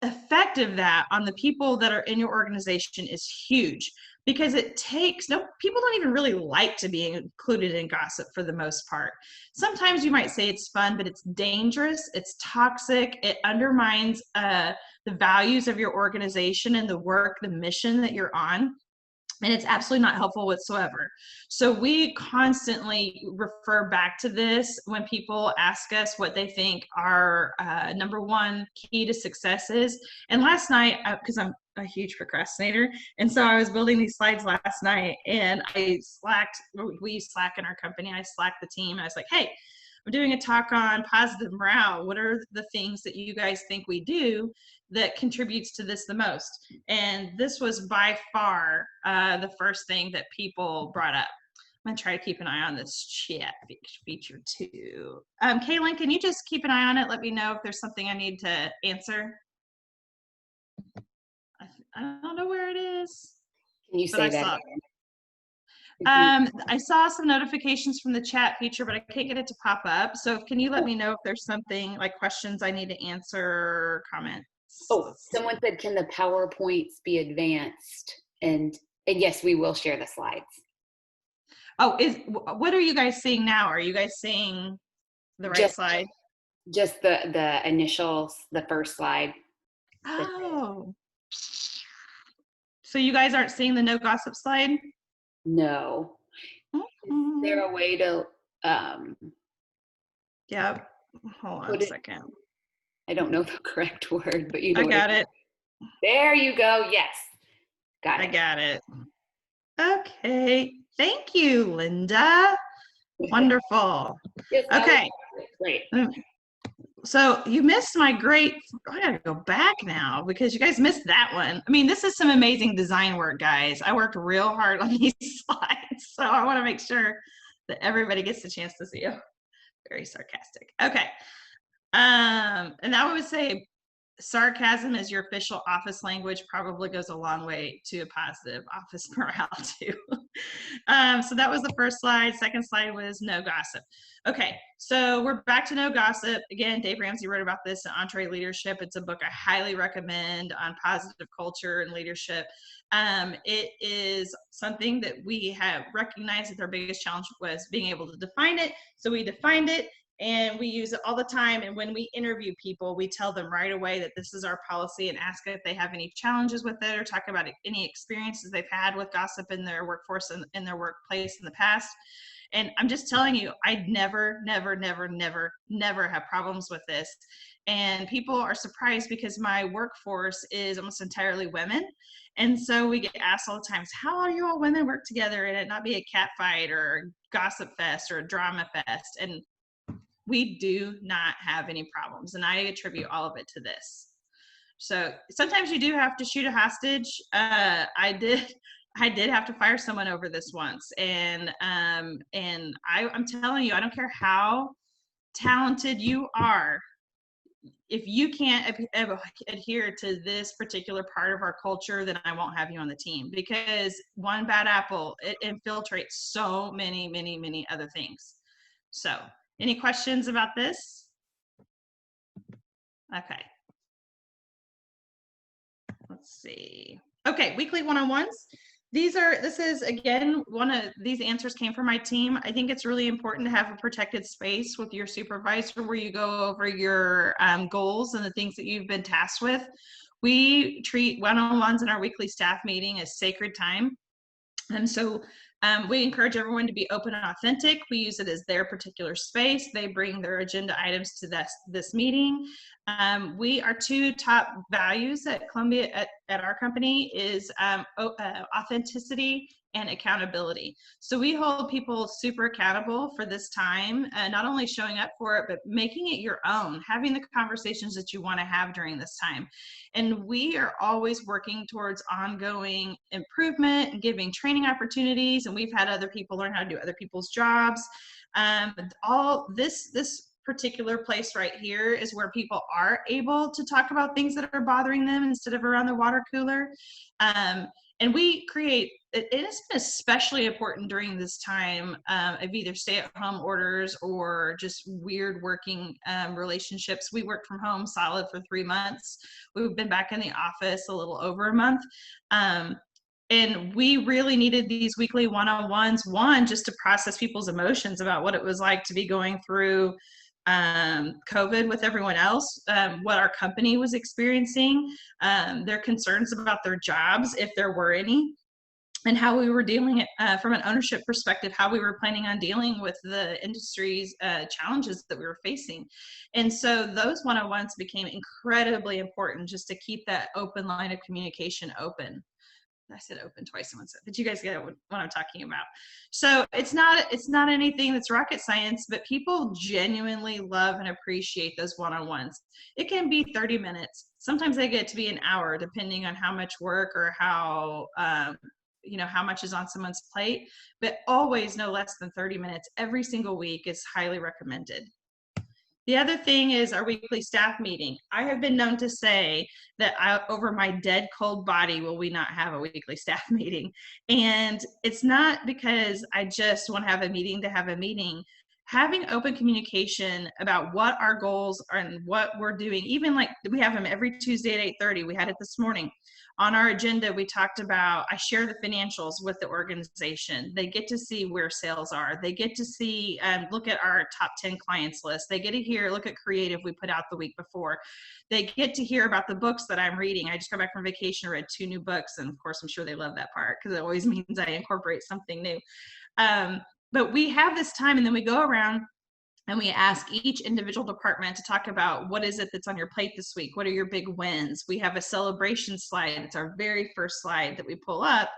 effect of that on the people that are in your organization is huge, because people don't even really like to be included in gossip for the most part. Sometimes you might say it's fun, but it's dangerous, it's toxic, it undermines the values of your organization and the work, the mission that you're on. And it's absolutely not helpful whatsoever. So we constantly refer back to this when people ask us what they think our number one key to success is. And last night, because I'm a huge procrastinator, and so I was building these slides last night, and we use Slack in our company. I slacked the team, and I was like, hey, I'm doing a talk on positive morale. What are the things that you guys think we do that contributes to this the most? And this was by far the first thing that people brought up. I'm going to try to keep an eye on this chat feature too. Kaylin, can you just keep an eye on it? Let me know if there's something I need to answer. I don't know where it is. Can you say that again? I saw some notifications from the chat feature, but I can't get it to pop up. So can you let me know if there's something like questions I need to answer or comments? Oh, someone said, can the PowerPoints be advanced? And yes, we will share the slides. Oh, what are you guys seeing now? Are you guys seeing the right slide? Just the initials, the first slide. Oh. So you guys aren't seeing the no gossip slide? No. Mm-hmm. Is there a way to Yep. Hold on a second. I don't know the correct word, but I got it. There you go. Yes. Got it. I got it. Okay. Thank you, Linda. Wonderful. Yes, Okay. great. So you missed my great, I gotta go back now because you guys missed that one. I mean, this is some amazing design work, guys. I worked real hard on these slides, so I want to make sure that everybody gets the chance to see you. Very sarcastic. Okay. And I would say sarcasm as your official office language probably goes a long way to a positive office morale too. So that was the first slide. Second slide was no gossip. Okay, so we're back to no gossip. Again, Dave Ramsey wrote about this in Entree Leadership. It's a book I highly recommend on positive culture and leadership. It is something that we have recognized that their biggest challenge was being able to define it. So we defined it, and we use it all the time. And when we interview people, we tell them right away that this is our policy and ask if they have any challenges with it or talk about any experiences they've had with gossip in their workforce and in their workplace in the past. And I'm just telling you, I'd never have problems with this. And people are surprised because my workforce is almost entirely women. And so we get asked all the time, how do you all women work together and it not be a cat fight or a gossip fest or a drama fest? And we do not have any problems. And I attribute all of it to this. So sometimes you do have to shoot a hostage. I did have to fire someone over this once. And I'm telling you, I don't care how talented you are, if you can't adhere to this particular part of our culture, then I won't have you on the team, because one bad apple, it infiltrates so many other things. So any questions about this? Okay. Let's see. Okay, weekly one-on-ones. This is again, one of these answers came from my team. I think it's really important to have a protected space with your supervisor where you go over your goals and the things that you've been tasked with. We treat one-on-ones in our weekly staff meeting as sacred time. And so we encourage everyone to be open and authentic. We use it as their particular space. They bring their agenda items to this meeting. Our two top values at Columbia, at our company, is authenticity and accountability. So we hold people super accountable for this time, not only showing up for it, but making it your own, having the conversations that you want to have during this time. And we are always working towards ongoing improvement and giving training opportunities. And we've had other people learn how to do other people's jobs. All this particular place right here is where people are able to talk about things that are bothering them instead of around the water cooler. And we create, it has been especially important during this time of either stay-at-home orders or just weird working relationships. We worked from home solid for 3 months. We've been back in the office a little over a month. And we really needed these weekly one-on-ones, just to process people's emotions about what it was like to be going through COVID with everyone else, what our company was experiencing, their concerns about their jobs, if there were any, and how we were dealing it from an ownership perspective, how we were planning on dealing with the industry's challenges that we were facing. And so those one-on-ones became incredibly important, just to keep that open line of communication open. I said open twice in one sentence, but you guys get what I'm talking about. So it's not anything that's rocket science, but people genuinely love and appreciate those one-on-ones. It can be 30 minutes. Sometimes they get to be an hour, depending on how much work or how much is on someone's plate, but always no less than 30 minutes every single week is highly recommended. The other thing is our weekly staff meeting. I have been known to say that over my dead cold body will we not have a weekly staff meeting. And it's not because I just want to have a meeting to have a meeting. Having open communication about what our goals are and what we're doing, even like we have them every Tuesday at 8:30. We had it this morning. On our agenda, we talked about, I share the financials with the organization. They get to see where sales are. They get to see, look at our top 10 clients list. They get to hear, look at creative we put out the week before. They get to hear about the books that I'm reading. I just got back from vacation, read 2 new books. And of course, I'm sure they love that part because it always means I incorporate something new. But we have this time, and then we go around And we ask each individual department to talk about what is it that's on your plate this week? What are your big wins? We have a celebration slide. It's our very first slide that we pull up.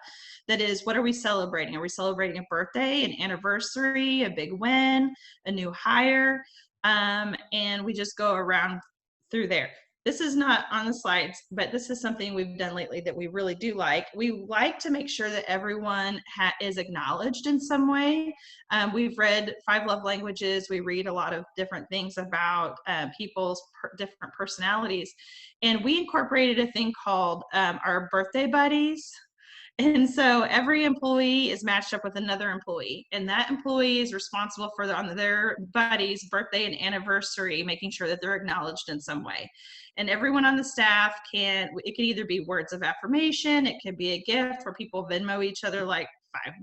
That is, what are we celebrating? Are we celebrating a birthday, an anniversary, a big win, a new hire? And we just go around through there. This is not on the slides, but this is something we've done lately that we really do like. We like to make sure that everyone is acknowledged in some way. We've read 5 Love Languages. We read a lot of different things about people's different personalities. And we incorporated a thing called our birthday buddies. And so every employee is matched up with another employee, and that employee is responsible for on their buddy's birthday and anniversary, making sure that they're acknowledged in some way. And everyone on the staff it could either be words of affirmation, it could be a gift where people Venmo each other like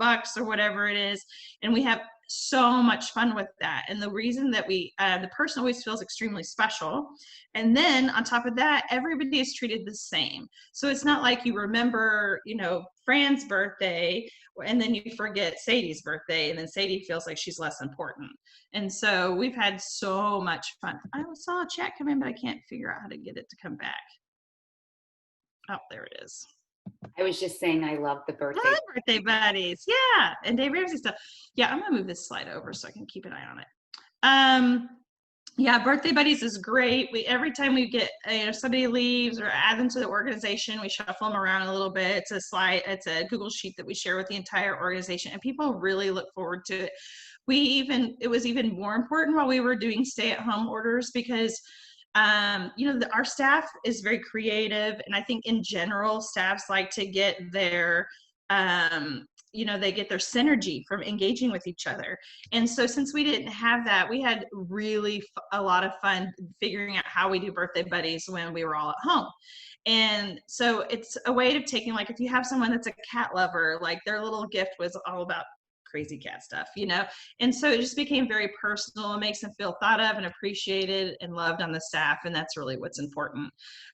$5 or whatever it is. And we have so much fun with that. And the reason that the person always feels extremely special. And then on top of that, everybody is treated the same. So it's not like you remember, Fran's birthday and then you forget Sadie's birthday, and then Sadie feels like she's less important. And so we've had so much fun. I saw a chat come in, but I can't figure out how to get it to come back. Oh, there it is. I was just saying I love the birthday. I love birthday buddies. Yeah. And Dave Ramsey stuff. Yeah, I'm going to move this slide over so I can keep an eye on it. Yeah, birthday buddies is great. Every time we get somebody leaves or add them to the organization, we shuffle them around a little bit. It's a Google sheet that we share with the entire organization, and people really look forward to it. It was even more important while we were doing stay-at-home orders because our staff is very creative, and I think in general staffs like to get their they get their synergy from engaging with each other. And so since we didn't have that, we had really a lot of fun figuring out how we do birthday buddies when we were all at home. And so it's a way of taking, like, if you have someone that's a cat lover, like their little gift was all about crazy cat stuff, and so it just became very personal. It makes them feel thought of and appreciated and loved on the staff, and that's really what's important.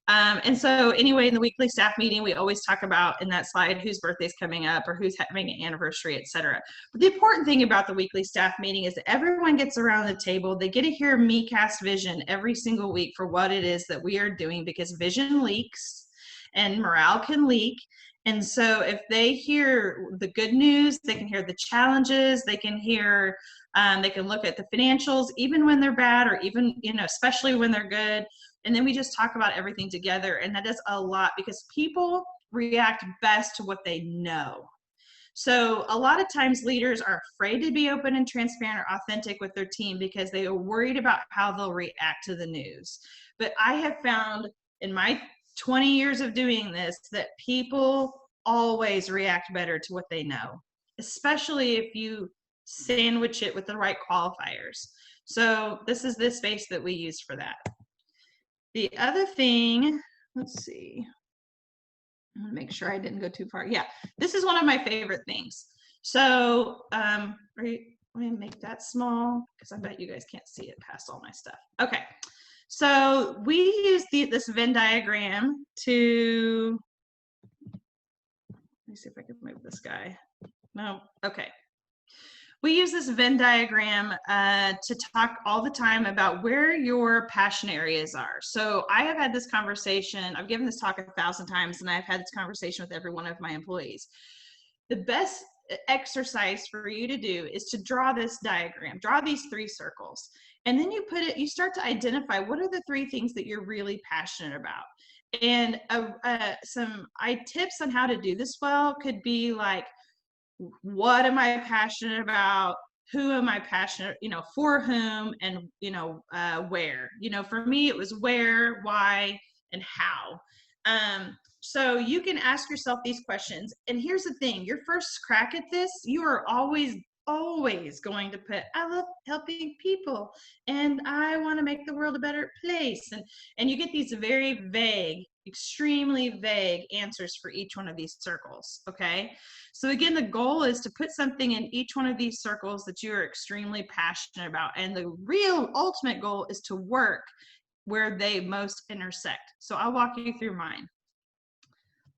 And so anyway, in the weekly staff meeting, we always talk about in that slide whose birthday's coming up or who's having an anniversary, etc. But the important thing about the weekly staff meeting is that everyone gets around the table. They get to hear me cast vision every single week for what it is that we are doing, because vision leaks and morale can leak. And so if they hear the good news, they can hear the challenges, they can look at the financials, even when they're bad, or even, especially when they're good. And then we just talk about everything together. And that does a lot, because people react best to what they know. So a lot of times leaders are afraid to be open and transparent or authentic with their team because they are worried about how they'll react to the news. But I have found in my 20 years of doing this that people always react better to what they know, especially if you sandwich it with the right qualifiers. So this is the space that we use for that. The other thing, let's see, I'm gonna make sure I didn't go too far. Yeah, this is one of my favorite things. So let me make that small, because I bet you guys can't see it past all my stuff. Okay. So we use this Venn diagram to, let me see if I can move this guy. No, okay. We use this Venn diagram to talk all the time about where your passion areas are. So I have had this conversation, I've given this talk 1,000 times, and I've had this conversation with every one of my employees. The best exercise for you to do is to draw this diagram, draw these 3 circles. And then you start to identify what are the 3 things that you're really passionate about. And some tips on how to do this well could be like, what am I passionate about? Who am I passionate, for whom, and, where? For me, it was where, why, and how. So you can ask yourself these questions. And here's the thing, your first crack at this, you are always going to put, I love helping people and I want to make the world a better place. And you get these very vague, extremely vague answers for each one of these circles. Okay. So again, the goal is to put something in each one of these circles that you are extremely passionate about. And the real ultimate goal is to work where they most intersect. So I'll walk you through mine.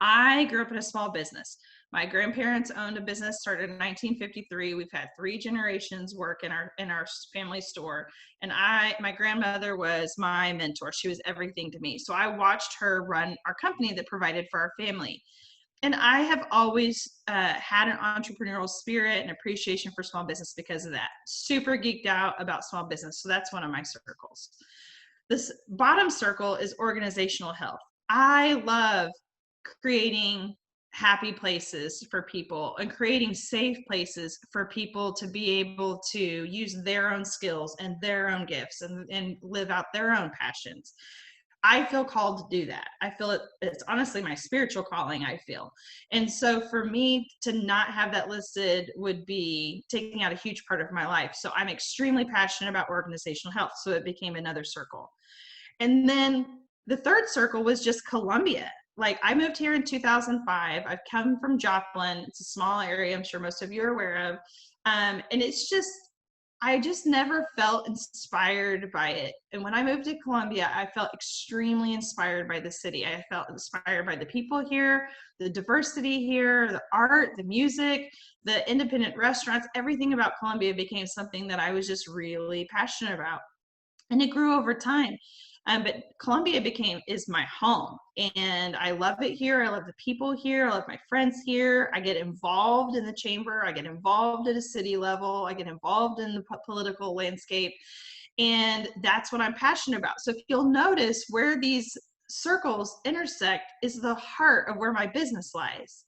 I grew up in a small business. My grandparents owned a business, started in 1953. We've had 3 generations work in our family store. And my grandmother was my mentor. She was everything to me. So I watched her run our company that provided for our family. And I have always had an entrepreneurial spirit and appreciation for small business because of that. Super geeked out about small business. So that's one of my circles. This bottom circle is organizational health. I love creating happy places for people and creating safe places for people to be able to use their own skills and their own gifts and live out their own passions. I feel called to do that. I feel it's honestly my spiritual calling, I feel. And so for me to not have that listed would be taking out a huge part of my life. So I'm extremely passionate about organizational health. So it became another circle. And then the third circle was just Columbia. Like, I moved here in 2005. I've come from Joplin. It's a small area, I'm sure most of you are aware of. And it's just, I just never felt inspired by it. And when I moved to Columbia, I felt extremely inspired by the city. I felt inspired by the people here, the diversity here, the art, the music, the independent restaurants. Everything about Columbia became something that I was just really passionate about. And it grew over time. But Columbia is my home, and I love it here. I love the people here. I love my friends here. I get involved in the chamber. I get involved at a city level. I get involved in the political landscape, and that's what I'm passionate about. So if you'll notice where these circles intersect is the heart of where my business lies.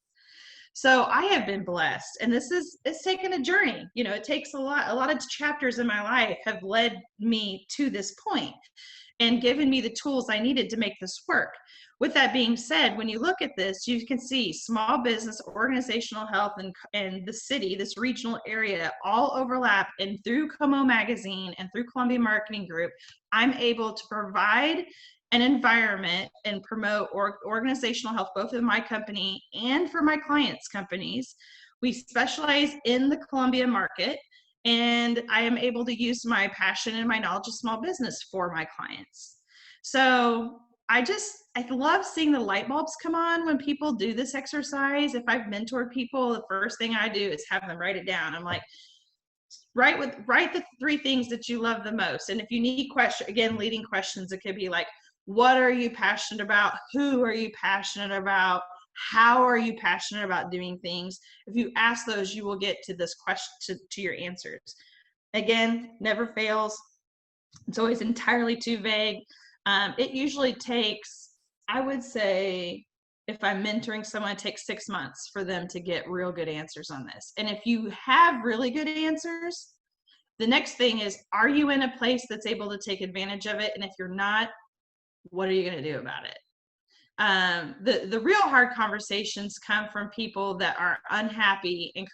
So I have been blessed, and it's taken a journey. You know, it takes a lot of chapters in my life have led me to this point and given me the tools I needed to make this work. With that being said, when you look at this, you can see small business, organizational health, and the city, this regional area, all overlap. And through Como Magazine and through Columbia Marketing Group, I'm able to provide an environment and promote organizational health, both in my company and for my clients' companies. We specialize in the Columbia market, and I am able to use my passion and my knowledge of small business for my clients. So I love seeing the light bulbs come on when people do this exercise. If I've mentored people, the first thing I do is have them write it down. I'm like, write the 3 things that you love the most. And if you need leading questions, it could be like, what are you passionate about? Who are you passionate about? How are you passionate about doing things? If you ask those, you will get to this question, to your answers. Again, never fails. It's always entirely too vague. It usually takes, I would say, if I'm mentoring someone, it takes 6 months for them to get real good answers on this. And if you have really good answers, the next thing is, are you in a place that's able to take advantage of it? And if you're not, what are you going to do about it? The real hard conversations come from people that are unhappy and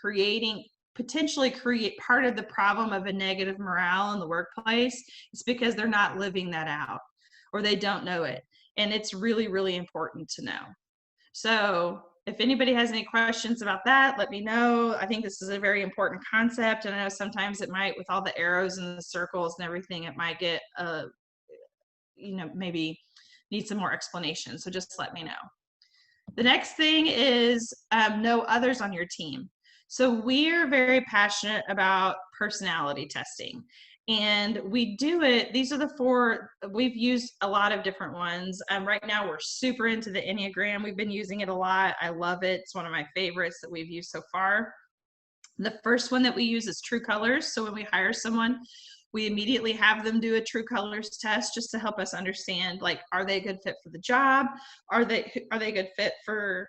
potentially create part of the problem of a negative morale in the workplace. It's because they're not living that out, or they don't know it. And it's really, really important to know. So if anybody has any questions about that, let me know. I think this is a very important concept. And I know sometimes it might, with all the arrows and the circles and everything, it might get, maybe need some more explanation. So just let me know. The next thing is know others on your team. So we're very passionate about personality testing, and we do it. These are the 4, we've used a lot of different ones. Right now we're super into the Enneagram. We've been using it a lot. I love it. It's one of my favorites that we've used so far. The first one that we use is True Colors. So when we hire someone, we immediately have them do a True Colors test just to help us understand, like, are they a good fit for the job? Are they a good fit for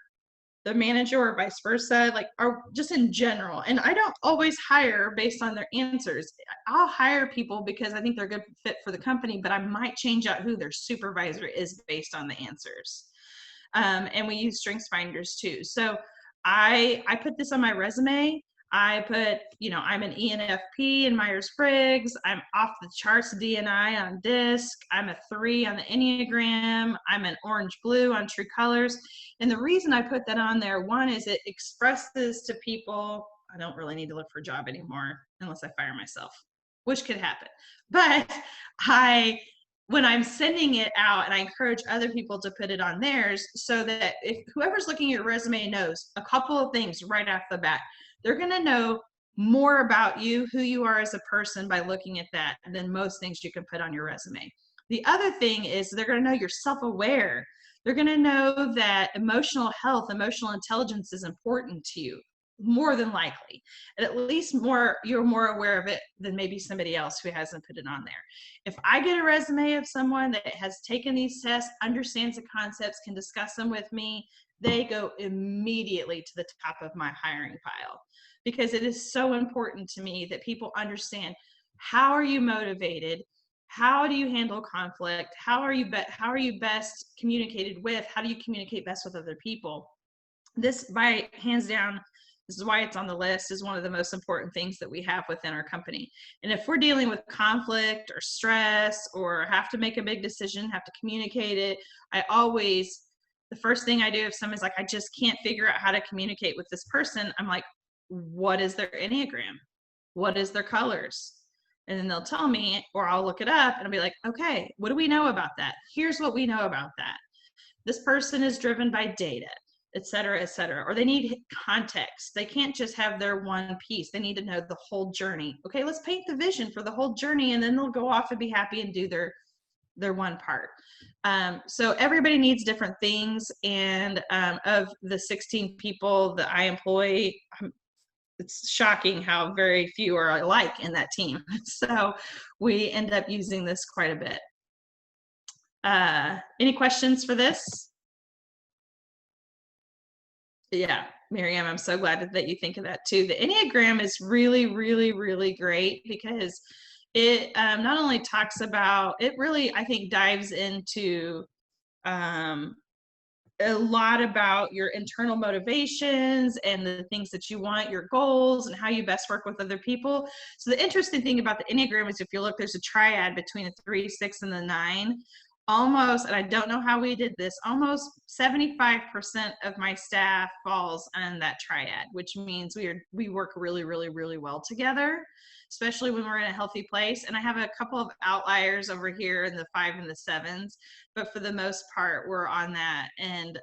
the manager, or vice versa? Like, are just in general. And I don't always hire based on their answers. I'll hire people because I think they're a good fit for the company, but I might change out who their supervisor is based on the answers. And we use Strengths Finders too. So I put this on my resume. I put, I'm an ENFP in Myers-Briggs. I'm off the charts DNI on DISC. I'm a 3 on the Enneagram. I'm an orange-blue on True Colors. And the reason I put that on there, one, is it expresses to people, I don't really need to look for a job anymore unless I fire myself, which could happen. But when I'm sending it out, and I encourage other people to put it on theirs, so that if whoever's looking at your resume knows a couple of things right off the bat, they're going to know more about you, who you are as a person, by looking at that than most things you can put on your resume. The other thing is they're going to know you're self-aware. They're going to know that emotional health, emotional intelligence is important to you, more than likely. And at least you're more aware of it than maybe somebody else who hasn't put it on there. If I get a resume of someone that has taken these tests, understands the concepts, can discuss them with me, they go immediately to the top of my hiring pile, because it is so important to me that people understand, how are you motivated? How do you handle conflict? How are you best communicated with? How do you communicate best with other people? This, by hands down, this is why it's on the list, is one of the most important things that we have within our company. And if we're dealing with conflict or stress, or have to make a big decision, have to communicate it, the first thing I do if someone's like, I just can't figure out how to communicate with this person, I'm like, what is their Enneagram? What is their colors? And then they'll tell me, or I'll look it up and I'll be like, okay, what do we know about that? Here's what we know about that. This person is driven by data, et cetera, or they need context. They can't just have their one piece. They need to know the whole journey. Okay, let's paint the vision for the whole journey, and then they'll go off and be happy and do their one part. So everybody needs different things. And of the 16 people that I employ, it's shocking how very few are alike in that team. So we end up using this quite a bit. Any questions for this? Yeah, Miriam, I'm so glad that you think of that too. The Enneagram is really, really, really great, because it not only talks about, it really, I think, dives into a lot about your internal motivations and the things that you want, your goals, and how you best work with other people. So the interesting thing about the Enneagram is, if you look, there's a triad between the 3, 6, and the 9. Almost, and I don't know how we did this, almost 75% of my staff falls on that triad, which means we work really, really, really well together, especially when we're in a healthy place. And I have a couple of outliers over here in the 5 and the 7s, but for the most part, we're on that. And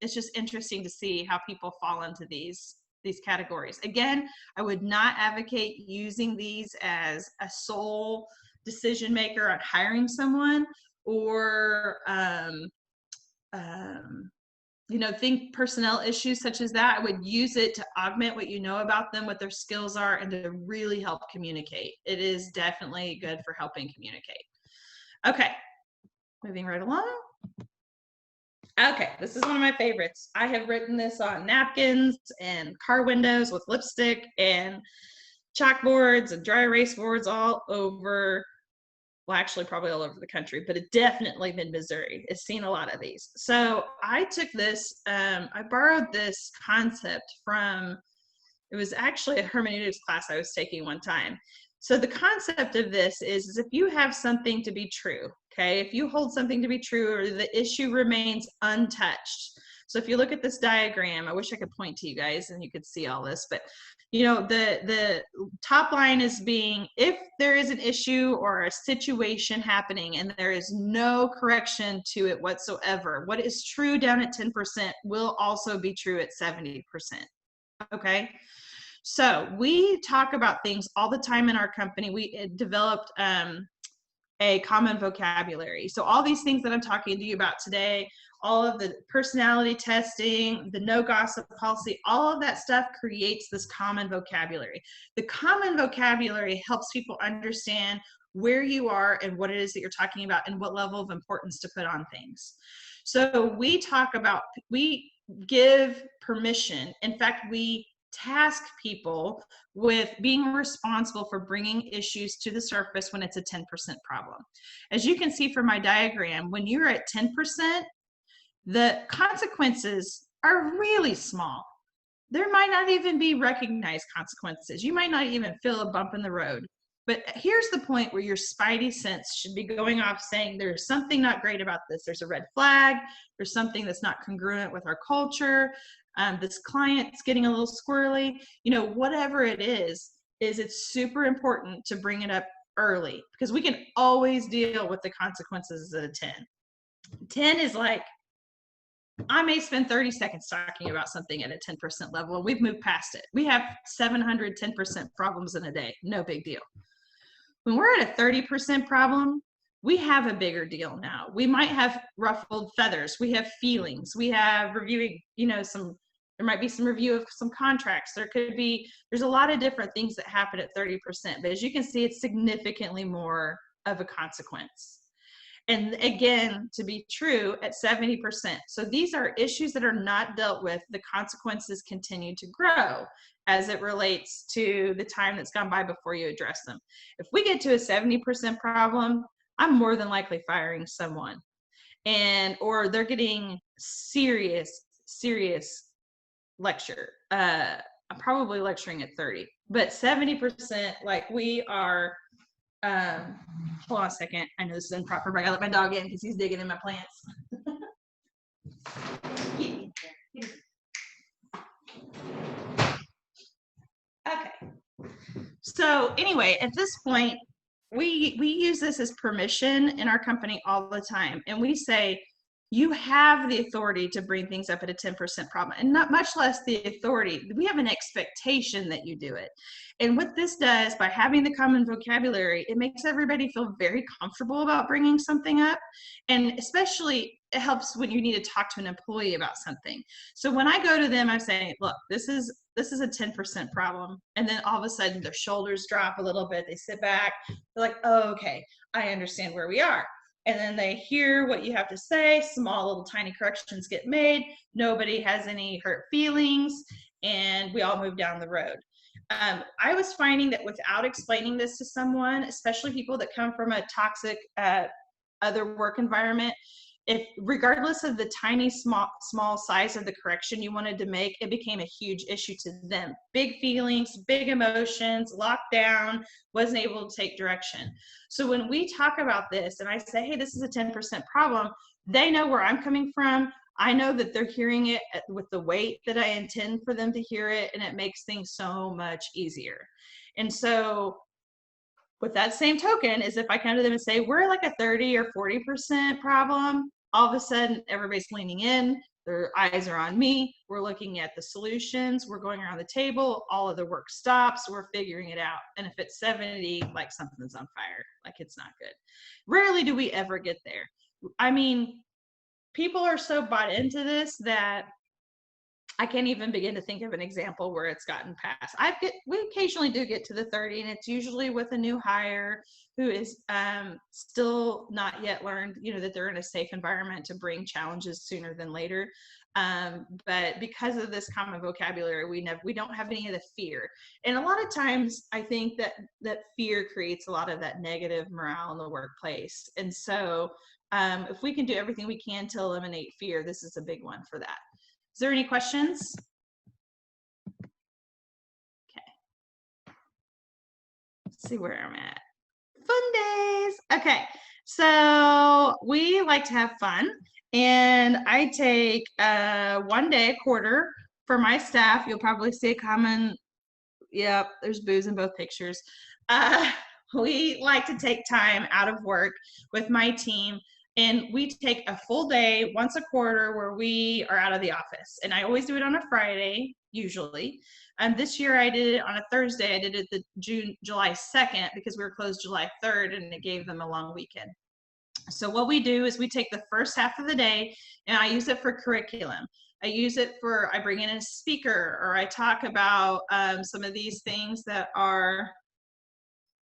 it's just interesting to see how people fall into these categories. Again, I would not advocate using these as a sole decision maker on hiring someone, or think personnel issues such as that. I would use it to augment what you know about them, what their skills are, and to really help communicate. It is definitely good for helping communicate. Okay, moving right along. Okay, this is one of my favorites. I have written this on napkins and car windows with lipstick and chalkboards and dry erase boards all over. Well, actually probably all over the country, but it definitely in Missouri. It's seen a lot of these. So I took this, I borrowed this concept from, it was actually a hermeneutics class I was taking one time. So the concept of this is if you have something to be true, okay, if you hold something to be true, or the issue remains untouched. So if you look at this diagram, I wish I could point to you guys and you could see all this, but the top line is being, if there is an issue or a situation happening and there is no correction to it whatsoever, what is true down at 10% will also be true at 70%. Okay. So we talk about things all the time in our company. We developed a common vocabulary. So all these things that I'm talking to you about today, all of the personality testing, the no gossip policy, all of that stuff creates this common vocabulary. The common vocabulary helps people understand where you are and what it is that you're talking about and what level of importance to put on things. So we give permission. In fact, we task people with being responsible for bringing issues to the surface when it's a 10% problem. As you can see from my diagram, when you're at 10%, the consequences are really small. There might not even be recognized consequences. You might not even feel a bump in the road. But here's the point where your spidey sense should be going off saying there's something not great about this. There's a red flag. There's something that's not congruent with our culture. This client's getting a little squirrely. Whatever it is it's super important to bring it up early, because we can always deal with the consequences at a 10. 10 is like, I may spend 30 seconds talking about something at a 10% level, and we've moved past it. We have 710% problems in a day. No big deal. When we're at a 30% problem, we have a bigger deal now. We might have ruffled feathers. We have feelings. We have reviewing, there might be some review of some contracts. There's a lot of different things that happen at 30%, but as you can see, it's significantly more of a consequence. And again, to be true, at 70%. So these are issues that are not dealt with. The consequences continue to grow as it relates to the time that's gone by before you address them. If we get to a 70% problem, I'm more than likely firing someone, or they're getting serious lecture. I'm probably lecturing at 30, but 70%, like we are. Hold on a second. I know this is improper, but I gotta let my dog in because he's digging in my plants. Okay. So anyway, at this point, we use this as permission in our company all the time, and we say, you have the authority to bring things up at a 10% problem, and not much less the authority. We have an expectation that you do it. And what this does, by having the common vocabulary, it makes everybody feel very comfortable about bringing something up. And especially it helps when you need to talk to an employee about something. So when I go to them, I'm saying, look, this is a 10% problem. And then all of a sudden their shoulders drop a little bit. They sit back. They're like, oh, okay, I understand where we are. And then they hear what you have to say. Small little tiny corrections get made. Nobody has any hurt feelings, and we all move down the road. I was finding that without explaining this to someone, especially people that come from a toxic other work environment, if regardless of the tiny small size of the correction you wanted to make, it became a huge issue to them. Big feelings, big emotions, locked down, wasn't able to take direction. So when we talk about this and I say, hey, this is a 10% problem, they know where I'm coming from. I know that they're hearing it with the weight that I intend for them to hear it, and it makes things so much easier. And so with that same token is if I come to them and say, we're like a 30 or 40% problem, all of a sudden everybody's leaning in, their eyes are on me, we're looking at the solutions, we're going around the table, all of the work stops, we're figuring it out. And if it's 70, like something's on fire, like it's not good. Rarely do we ever get there. I mean, people are so bought into this that I can't even begin to think of an example where it's gotten past. We occasionally do get to the 30, and it's usually with a new hire who is still not yet learned, that they're in a safe environment to bring challenges sooner than later. But because of this common vocabulary, we don't have any of the fear. And a lot of times I think that fear creates a lot of that negative morale in the workplace. And so if we can do everything we can to eliminate fear, this is a big one for that. Is there any questions? Okay. Let's see where I'm at. Fun days. Okay. So we like to have fun, and I take 1 day a quarter for my staff. You'll probably see a common, yep, there's booze in both pictures. We like to take time out of work with my team, and we take a full day once a quarter where we are out of the office. And I always do it on a Friday, usually. This year I did it on a Thursday. I did it July 2nd because we were closed July 3rd, and it gave them a long weekend. So what we do is we take the first half of the day, and I use it for curriculum. I bring in a speaker, or I talk about some of these things that are,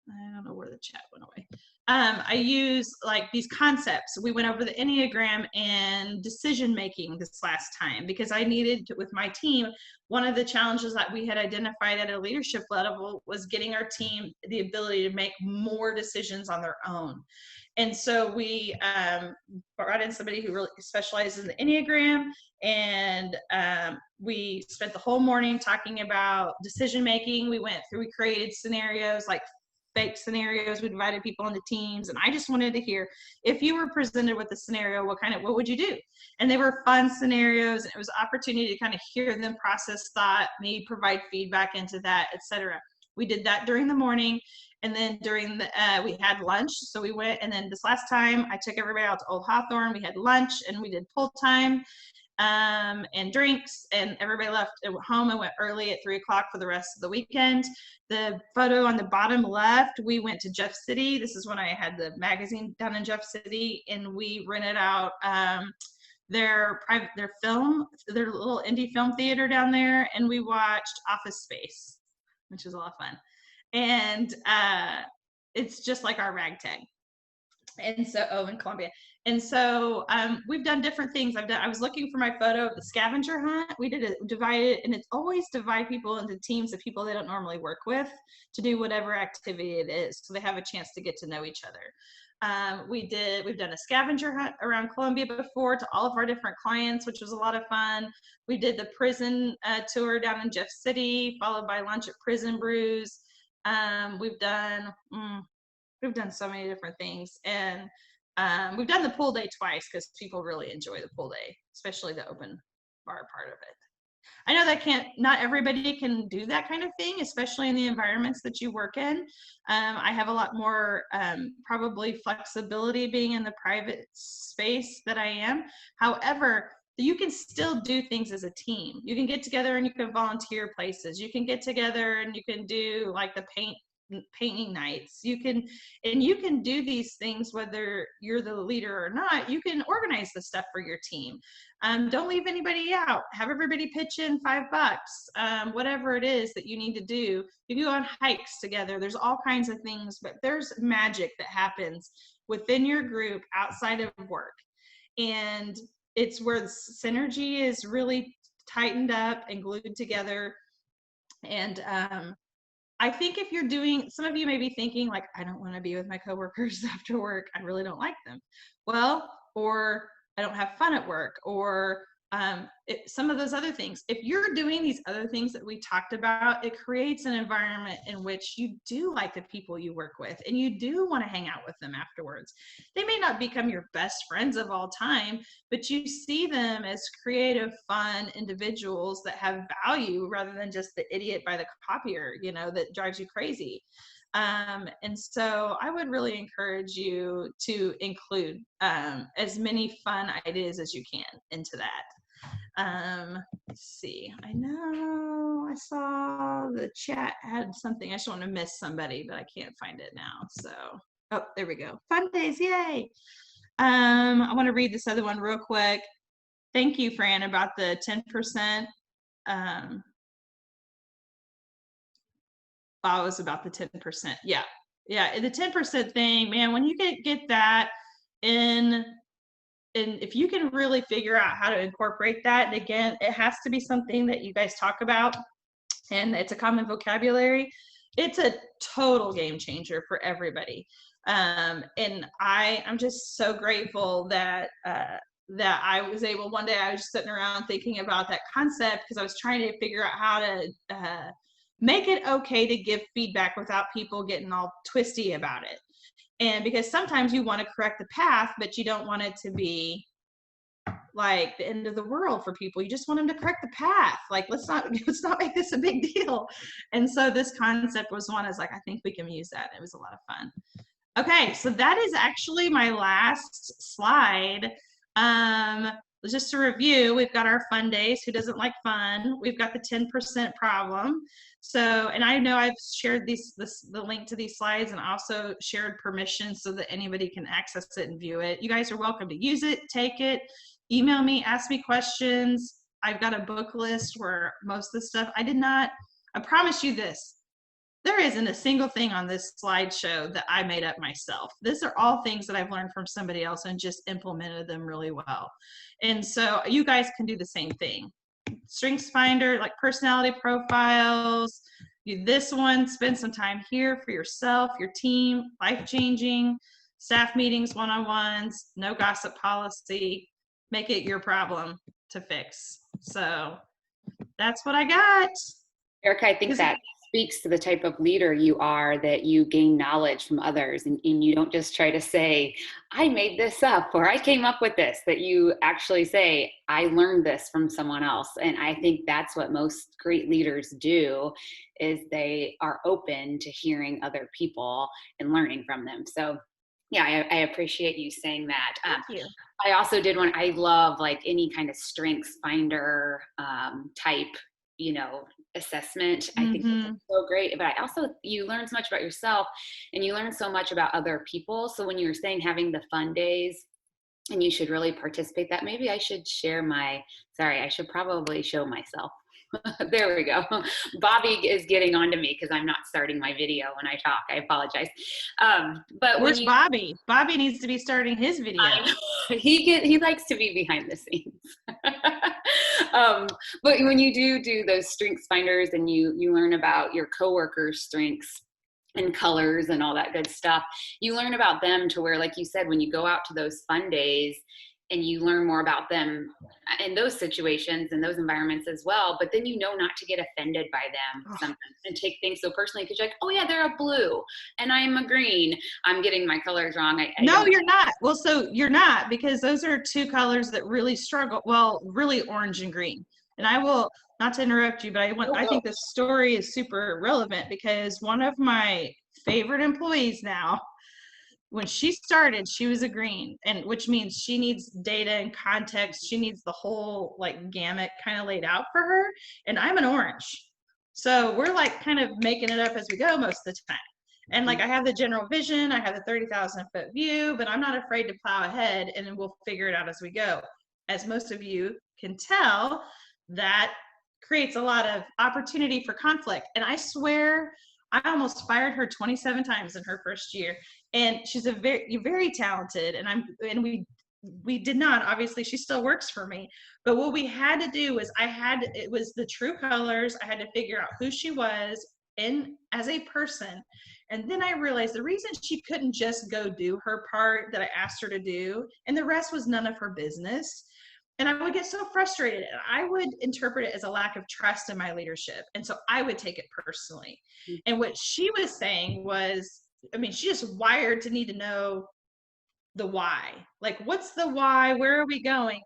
I don't know where the chat went away. I use like these concepts. We went over the Enneagram and decision making this last time because I needed to, with my team, one of the challenges that we had identified at a leadership level was getting our team the ability to make more decisions on their own. And so we brought in somebody who really specializes in the Enneagram, and we spent the whole morning talking about decision making. We created scenarios, like fake scenarios. We divided people into teams, and I just wanted to hear, if you were presented with a scenario, what would you do? And they were fun scenarios, and it was an opportunity to kind of hear them process thought, me provide feedback into that, etc. We did that during the morning, And then during the, we had lunch. So we went, and then this last time I took everybody out to Old Hawthorne. We had lunch and we did pool time and drinks, and everybody left home and went early at 3 o'clock for the rest of the weekend. The photo on the bottom left, we went to Jeff City. This is when I had the magazine down in Jeff City, and we rented out their little indie film theater down there, and we watched Office Space, which was a lot of fun. And it's just like our ragtag. And so, in Columbia. And so we've done different things. I was looking for my photo of the scavenger hunt. We did it divided, and it's always divide people into teams of people they don't normally work with to do whatever activity it is, so they have a chance to get to know each other. We've done a scavenger hunt around Columbia before to all of our different clients, which was a lot of fun. We did the prison tour down in Jeff City, followed by lunch at Prison Brews. We've done so many different things, and we've done the pool day twice because people really enjoy the pool day, especially the open bar part of it. I know that not everybody can do that kind of thing, especially in the environments that you work in. I have a lot more probably flexibility being in the private space that I am. However, you can still do things as a team. You can get together and you can volunteer places. You can get together and you can do like the painting nights. You can do these things whether you're the leader or not. You can organize the stuff for your team. Don't leave anybody out. Have everybody pitch in $5. Whatever it is that you need to do. You can go on hikes together. There's all kinds of things, but there's magic that happens within your group outside of work, and it's where the synergy is really tightened up and glued together. And I think if you're doing, some of you may be thinking like, I don't want to be with my coworkers after work. I really don't like them. Well, or I don't have fun at work, or some of those other things. If you're doing these other things that we talked about, it creates an environment in which you do like the people you work with and you do want to hang out with them afterwards. They may not become your best friends of all time, but you see them as creative, fun individuals that have value rather than just the idiot by the copier, that drives you crazy. And so I would really encourage you to include as many fun ideas as you can into that. Let's see. I know I saw the chat had something. I just want to miss somebody, but I can't find it now. So, oh, there we go. Fun days, yay! I want to read this other one real quick. Thank you, Fran, about the 10%. Oh, it was about the 10%. Yeah, the 10% thing, man. When you get that in. And if you can really figure out how to incorporate that, and again, it has to be something that you guys talk about and it's a common vocabulary, it's a total game changer for everybody. And I'm just so grateful that I was able, one day I was just sitting around thinking about that concept because I was trying to figure out how to make it okay to give feedback without people getting all twisty about it. And because sometimes you want to correct the path, but you don't want it to be like the end of the world for people. You just want them to correct the path. Like, let's not make this a big deal. And so this concept was one, is like, I think we can use that. It was a lot of fun. Okay, so that is actually my last slide. Just to review, we've got our fun days. Who doesn't like fun? We've got the 10% problem. So, and I know I've shared the link to these slides and also shared permission so that anybody can access it and view it. You guys are welcome to use it, take it, email me, ask me questions. I've got a book list where most of the stuff, I promise you this, there isn't a single thing on this slideshow that I made up myself. These are all things that I've learned from somebody else and just implemented them really well. And so you guys can do the same thing. Strengths Finder, like personality profiles, do this one, spend some time here for yourself, your team, life-changing, staff meetings, one-on-ones, no gossip policy, make it your problem to fix. So that's what I got. Erica, I think that speaks to the type of leader you are, that you gain knowledge from others, and you don't just try to say, I made this up or I came up with this, that you actually say, I learned this from someone else. And I think that's what most great leaders do, is they are open to hearing other people and learning from them. So yeah, I appreciate you saying that. Thank you. I also did one, I love like any kind of strengths finder type, assessment. I think Mm-hmm. that's so great. But I also, you learn so much about yourself and you learn so much about other people. So when you were saying having the fun days and you should really participate, that maybe I should I should probably show myself. There we go. Bobby is getting on to me because I'm not starting my video when I talk. I apologize. But when Where's you, Bobby? Bobby needs to be starting his video. I know, he likes to be behind the scenes. um, but when you do those strengths finders and you learn about your coworkers' strengths and colors and all that good stuff, you learn about them to where, like you said, when you go out to those fun days and you learn more about them in those situations and those environments as well, but then you know not to get offended by them sometimes and take things so personally, because you're like, oh yeah, they're a blue and I'm a green, I'm getting my colors wrong. No, you're not. Well, so you're not, because those are two colors that really struggle. Well, really orange and green. And I will, not to interrupt you, but I think this story is super relevant, because one of my favorite employees now, when she started, she was a green, and which means she needs data and context. She needs the whole like gamut kind of laid out for her. And I'm an orange. So we're like kind of making it up as we go most of the time. And like I have the general vision, I have the 30,000 foot view, but I'm not afraid to plow ahead, and then we'll figure it out as we go. As most of you can tell, that creates a lot of opportunity for conflict. And I swear, I almost fired her 27 times in her first year. And she's very talented. And we did not, obviously she still works for me, but what we had to do was it was the true colors. I had to figure out who she was in as a person. And then I realized the reason she couldn't just go do her part that I asked her to do, and the rest was none of her business. And I would get so frustrated, and I would interpret it as a lack of trust in my leadership. And so I would take it personally. And what she was saying was, I mean, she just wired to need to know the why. Like, what's the why? Where are we going?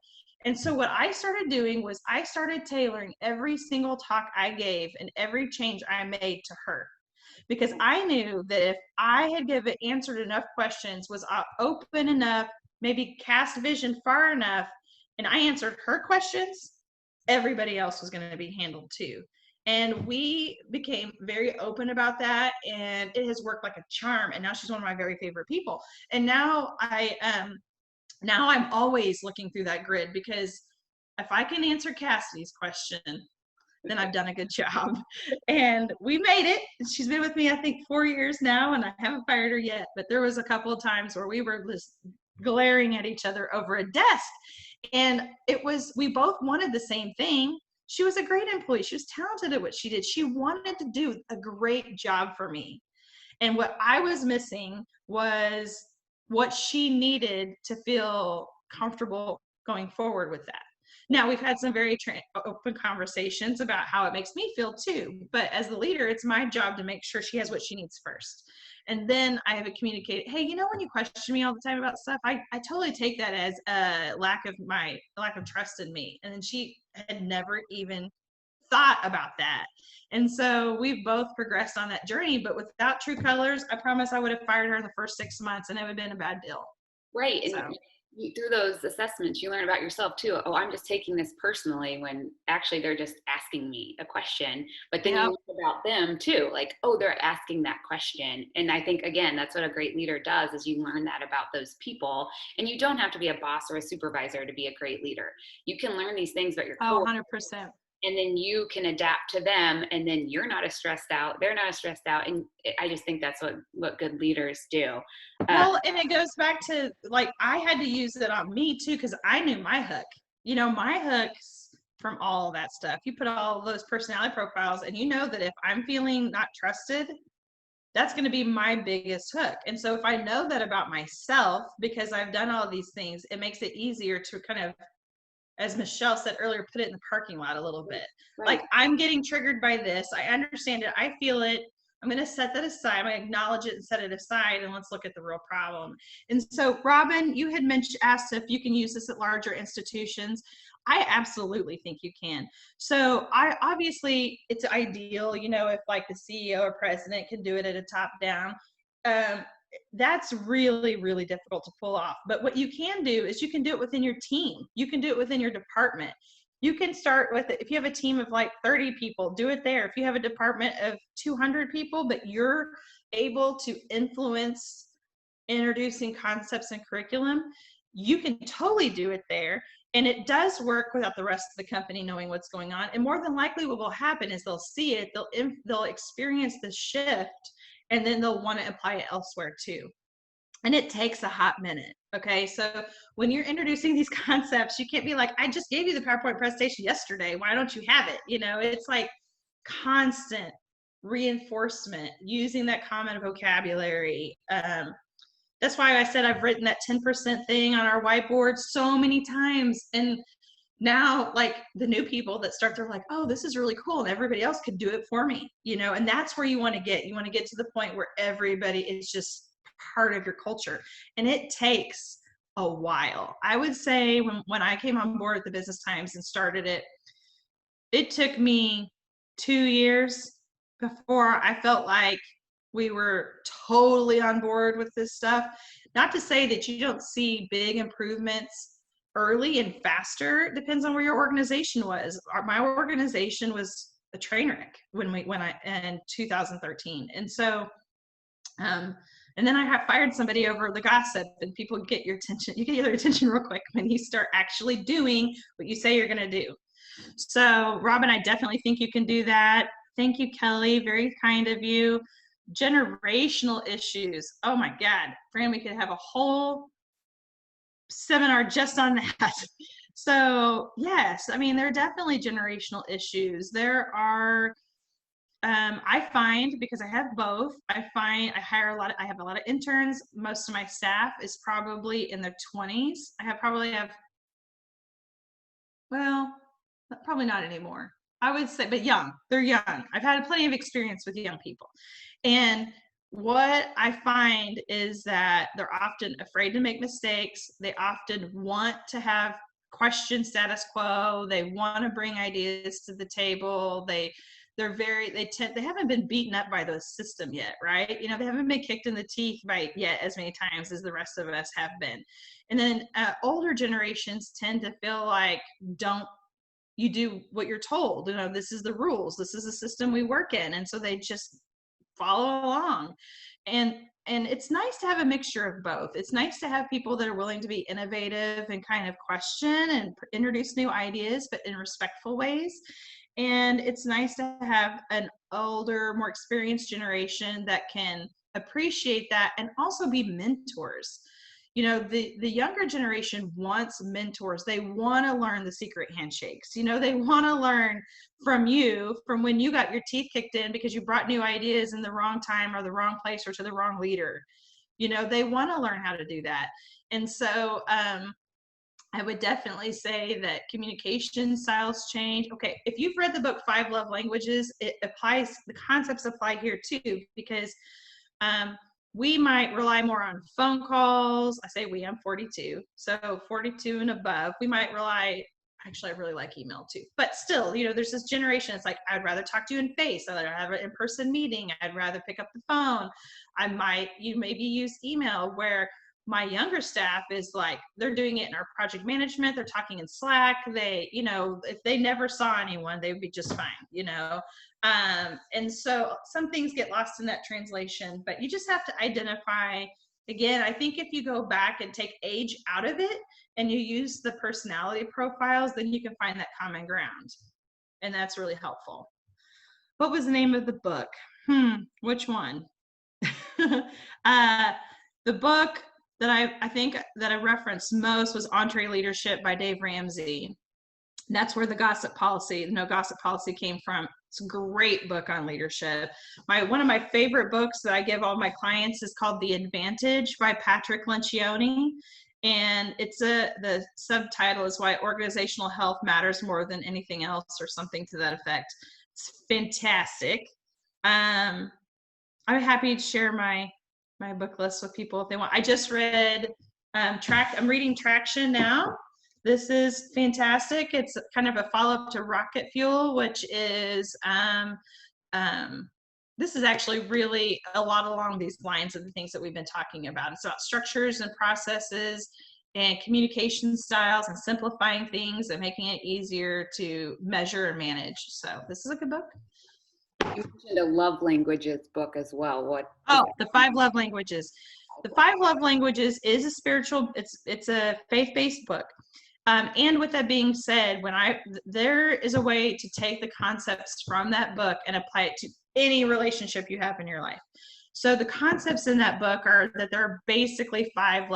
And so what I started doing was I started tailoring every single talk I gave and every change I made to her. Because I knew that if I had answered enough questions, was open enough, maybe cast vision far enough, and I answered her questions, everybody else was going to be handled too. And we became very open about that, and it has worked like a charm. And now she's one of my very favorite people. And now I'm always looking through that grid, because if I can answer Cassidy's question, then I've done a good job. And we made it. She's been with me, I think, 4 years now, and I haven't fired her yet. But there was a couple of times where we were just glaring at each other over a desk. And we both wanted the same thing. She was a great employee. She was talented at what she did. She wanted to do a great job for me. And what I was missing was what she needed to feel comfortable going forward with that. Now, we've had some very open conversations about how it makes me feel too. But as the leader, it's my job to make sure she has what she needs first. And then I have it communicated, hey, when you question me all the time about stuff, I totally take that as a lack of trust in me. And then she had never even thought about that. And so we've both progressed on that journey. But without true colors, I promise I would have fired her in the first 6 months, and it would have been a bad deal. Right. And through those assessments, you learn about yourself too. Oh, I'm just taking this personally, when actually they're just asking me a question. But then you learn about them too. Like, oh, they're asking that question. And I think, again, that's what a great leader does, is you learn that about those people. And you don't have to be a boss or a supervisor to be a great leader. You can learn these things about your coworkers. 100%. And then you can adapt to them, and then you're not as stressed out. They're not as stressed out. And I just think that's what good leaders do. Well, and it goes back to, like, I had to use it on me too, because I knew my hook. My hooks from all of that stuff. You put all of those personality profiles, and you know that if I'm feeling not trusted, that's going to be my biggest hook. And so if I know that about myself, because I've done all these things, it makes it easier to kind of as Michele said earlier, put it in the parking lot a little bit. Right. Like, I'm getting triggered by this. I understand it. I feel it. I'm going to set that aside. I'm going to acknowledge it and set it aside, and let's look at the real problem. And so, Robin, you had asked if you can use this at larger institutions. I absolutely think you can. So obviously it's ideal, you know, if like the CEO or president can do it at a top down. That's really, really difficult to pull off. But what you can do is you can do it within your team. You can do it within your department. You can start with it. If you have a team of like 30 people, do it there. If you have a department of 200 people, but you're able to influence introducing concepts and curriculum, you can totally do it there. And it does work without the rest of the company knowing what's going on. And more than likely what will happen is they'll see it, they'll experience the shift, and then they'll want to apply it elsewhere too. And it takes a hot minute. Okay. So when you're introducing these concepts, you can't be like, I just gave you the PowerPoint presentation yesterday. Why don't you have it? You know, it's like constant reinforcement, using that common vocabulary. That's why I said I've written that 10% thing on our whiteboard so many times. And now, like, the new people that start, they're like, oh, this is really cool. And everybody else could do it for me, you know, and that's where you want to get. You want to get to the point where everybody is just part of your culture. And it takes a while. I would say when I came on board at the Business Times and started it, it took me 2 years before I felt like we were totally on board with this stuff. Not to say that you don't see big improvements early and faster. It depends on where your organization was. My organization was a train wreck when I in 2013, and so and then I fired somebody over the gossip, and people get your attention. You get your attention real quick when you start actually doing what you say you're going to do. So, Robin, I definitely think you can do that. Thank you, Kelly. Very kind of you. Generational issues. Oh my God, Fran, we could have a whole seminar just on that. So yes, I mean, there are definitely generational issues. There are, I find, because I have both, I have a lot of interns. Most of my staff is probably in their 20s. Well, probably not anymore. I would say, but young, they're young. I've had plenty of experience with young people. And what I find is that they're often afraid to make mistakes. They often want to have question status quo. They want to bring ideas to the table. They haven't been beaten up by the system yet, right? You know, they haven't been kicked in the teeth by yet as many times as the rest of us have been. And then older generations tend to feel like, you do what you're told, you know, this is the rules, this is the system we work in. And so they just follow along. And it's nice to have a mixture of both. It's nice to have people that are willing to be innovative and kind of question and introduce new ideas, but in respectful ways. And it's nice to have an older, more experienced generation that can appreciate that and also be mentors. You know, the younger generation wants mentors. They want to learn the secret handshakes. You know, they want to learn from you, from when you got your teeth kicked in because you brought new ideas in the wrong time or the wrong place or to the wrong leader. You know, they want to learn how to do that. And so I would definitely say that communication styles change. Okay, if you've read the book 5 Love Languages, the concepts apply here too, because we might rely more on phone calls. I say we, I'm 42. So 42 and above, we might rely, actually, I really like email too. But still, you know, there's this generation, it's like, I'd rather talk to you in face. I'd rather have an in-person meeting. I'd rather pick up the phone. You maybe use email, where my younger staff is like, they're doing it in our project management. They're talking in Slack. They, you know, if they never saw anyone, they would be just fine, you know? And so some things get lost in that translation, but you just have to identify. Again, I think if you go back and take age out of it and you use the personality profiles, then you can find that common ground. And that's really helpful. What was the name of the book? Which one? The book that I think that I referenced most was EntreLeadership by Dave Ramsey. That's where the No Gossip Policy came from. It's a great book on leadership. One of my favorite books that I give all my clients is called The Advantage by Patrick Lencioni. And the subtitle is Why Organizational Health Matters More Than Anything Else, or something to that effect. It's fantastic. I'm happy to share my book list with people if they want. I just read I'm reading Traction now. This is fantastic. It's kind of a follow-up to Rocket Fuel, which is this is actually really a lot along these lines of the things that we've been talking about. It's about structures and processes and communication styles and simplifying things and making it easier to measure and manage. So this is a good book. You mentioned a love languages book as well. What? Oh, the 5 love languages. The 5 love languages is a spiritual, it's a faith-based book. And with that being said, there is a way to take the concepts from that book and apply it to any relationship you have in your life. So the concepts in that book are that there are basically 5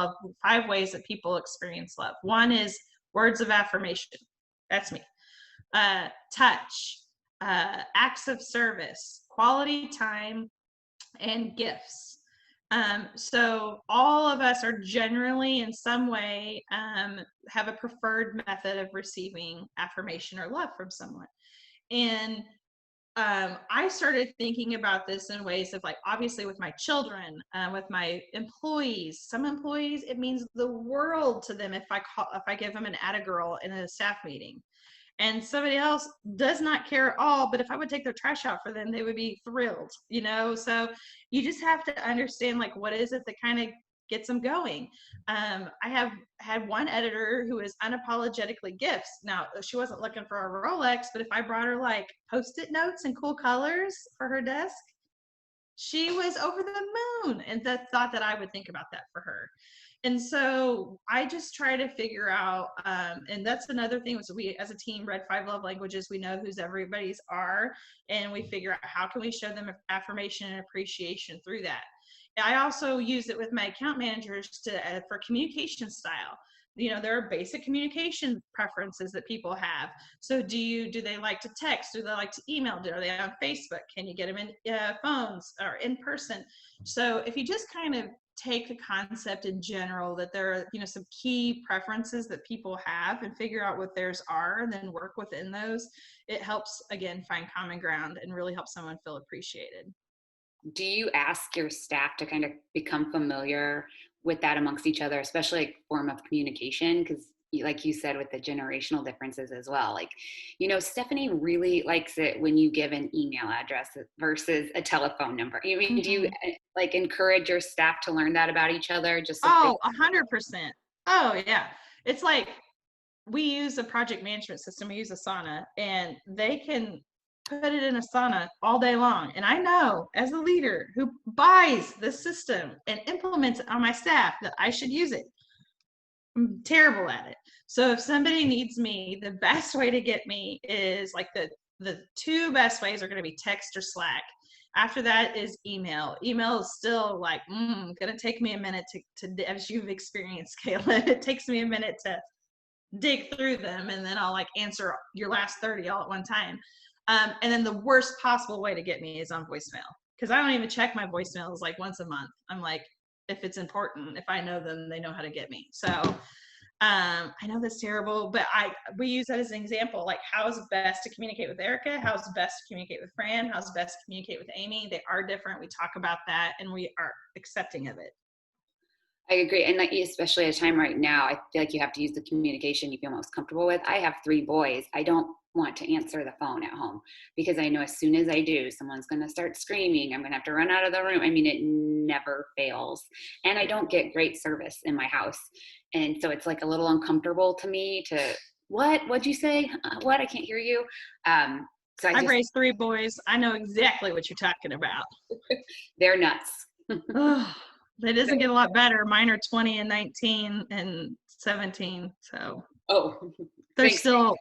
ways that people experience love. One is words of affirmation. That's me. Touch, acts of service, quality time, and gifts. So all of us are generally in some way have a preferred method of receiving affirmation or love from someone. And I started thinking about this in ways of, like, obviously with my children, with my employees. Some employees, it means the world to them if I give them an atta girl in a staff meeting. And somebody else does not care at all, but if I would take their trash out for them, they would be thrilled, you know? So you just have to understand, like, what is it that kind of gets them going. I have had one editor who is unapologetically gifts. Now, she wasn't looking for a Rolex, but if I brought her like Post-it notes and cool colors for her desk, she was over the moon and thought that I would think about that for her. And so I just try to figure out, and that's another thing, was we as a team read 5 love languages. We know whose everybody's are, and we figure out how can we show them affirmation and appreciation through that. I also use it with my account managers for communication style. You know, there are basic communication preferences that people have. So do they like to text? Do they like to email? Are they on Facebook? Can you get them in phones or in person? So if you just kind of take the concept in general that there are, you know, some key preferences that people have and figure out what theirs are and then work within those, it helps, again, find common ground and really help someone feel appreciated. Do you ask your staff to kind of become familiar with that amongst each other, especially like form of communication? Because like you said, with the generational differences as well, like, you know, Stephanie really likes it when you give an email address versus a telephone number. I mean, do you like encourage your staff to learn that about each other? Just so 100%. Oh yeah. It's like, we use a project management system. We use Asana, and they can put it in Asana all day long. And I know, as a leader who buys the system and implements it on my staff, that I should use it. I'm terrible at it. So if somebody needs me, the best way to get me is like the 2 best ways are going to be text or Slack. After that is email. Email is still like, going to take me a minute to, as you've experienced, Kayla, it takes me a minute to dig through them, and then I'll like answer your last 30 all at one time. And then the worst possible way to get me is on voicemail, because I don't even check my voicemails like once a month. I'm like, if it's important, if I know them, they know how to get me. So I know that's terrible, but we use that as an example, like how's best to communicate with Erica, how's best to communicate with Fran, how's best to communicate with Amy. They are different. We talk about that, and we are accepting of it. I agree. And like, especially at a time right now, I feel like you have to use the communication you feel most comfortable with. I have 3 boys. I don't want to answer the phone at home because I know as soon as I do, someone's going to start screaming. I'm going to have to run out of the room. I mean, it never fails. And I don't get great service in my house. And so it's like a little uncomfortable to me to, what'd you say? What? I can't hear you. So I've raised 3 boys. I know exactly what you're talking about. They're nuts. It doesn't get a lot better. Mine are 20 and 19 and 17. So they're still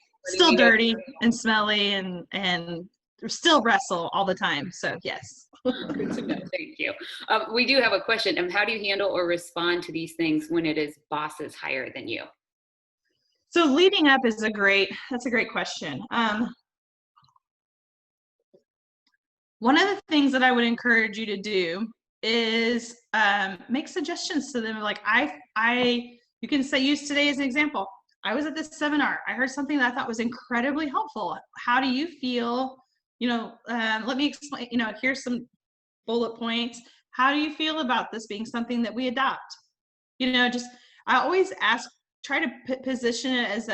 dirty and smelly and still wrestle all the time. So yes. Good to know. Thank you. We do have a question. How do you handle or respond to these things when it is bosses higher than you? So leading up is that's a great question. One of the things that I would encourage you to do is make suggestions to them. Like, I You can say, use today as an example. I was at this seminar. I heard something that I thought was incredibly helpful. How do you feel? Let me explain, here's some bullet points. How do you feel about this being something that we adopt? I always try to position it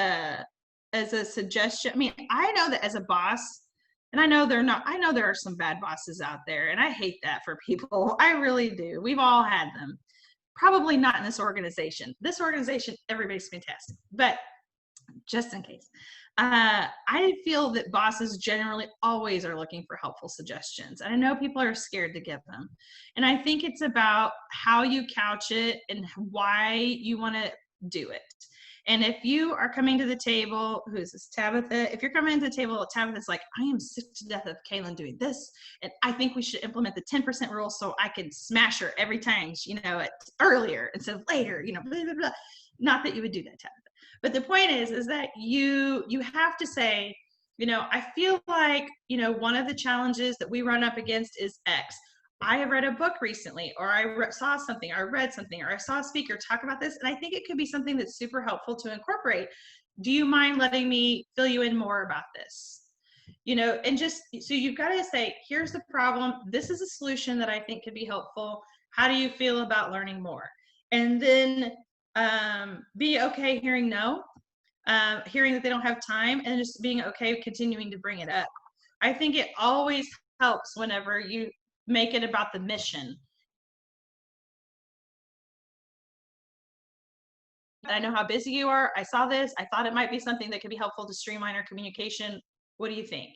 as a suggestion. I mean, I know that as a boss, and I know there are some bad bosses out there, and I hate that for people. I really do. We've all had them. Probably not in this organization. This organization, everybody's fantastic, but just in case. I feel that bosses generally always are looking for helpful suggestions. And I know people are scared to give them. And I think it's about how you couch it and why you want to do it. And if you are coming to the table, who is this, Tabitha? If you're coming to the table, Tabitha's like, I am sick to death of Kaylin doing this, and I think we should implement the 10% rule so I can smash her every time, earlier instead of later, blah, blah, blah. Not that you would do that, Tabitha. But the point is that you have to say, I feel like, one of the challenges that we run up against is X. I have read a book recently, or I saw something, or I read something, or I saw a speaker talk about this, and I think it could be something that's super helpful to incorporate. Do you mind letting me fill you in more about this? And just, so you've got to say, here's the problem. This is a solution that I think could be helpful. How do you feel about learning more? And then be okay hearing no, hearing that they don't have time, and just being okay continuing to bring it up. I think it always helps whenever you make it about the mission. I know how busy you are. I saw this. I thought it might be something that could be helpful to streamline our communication. What do you think?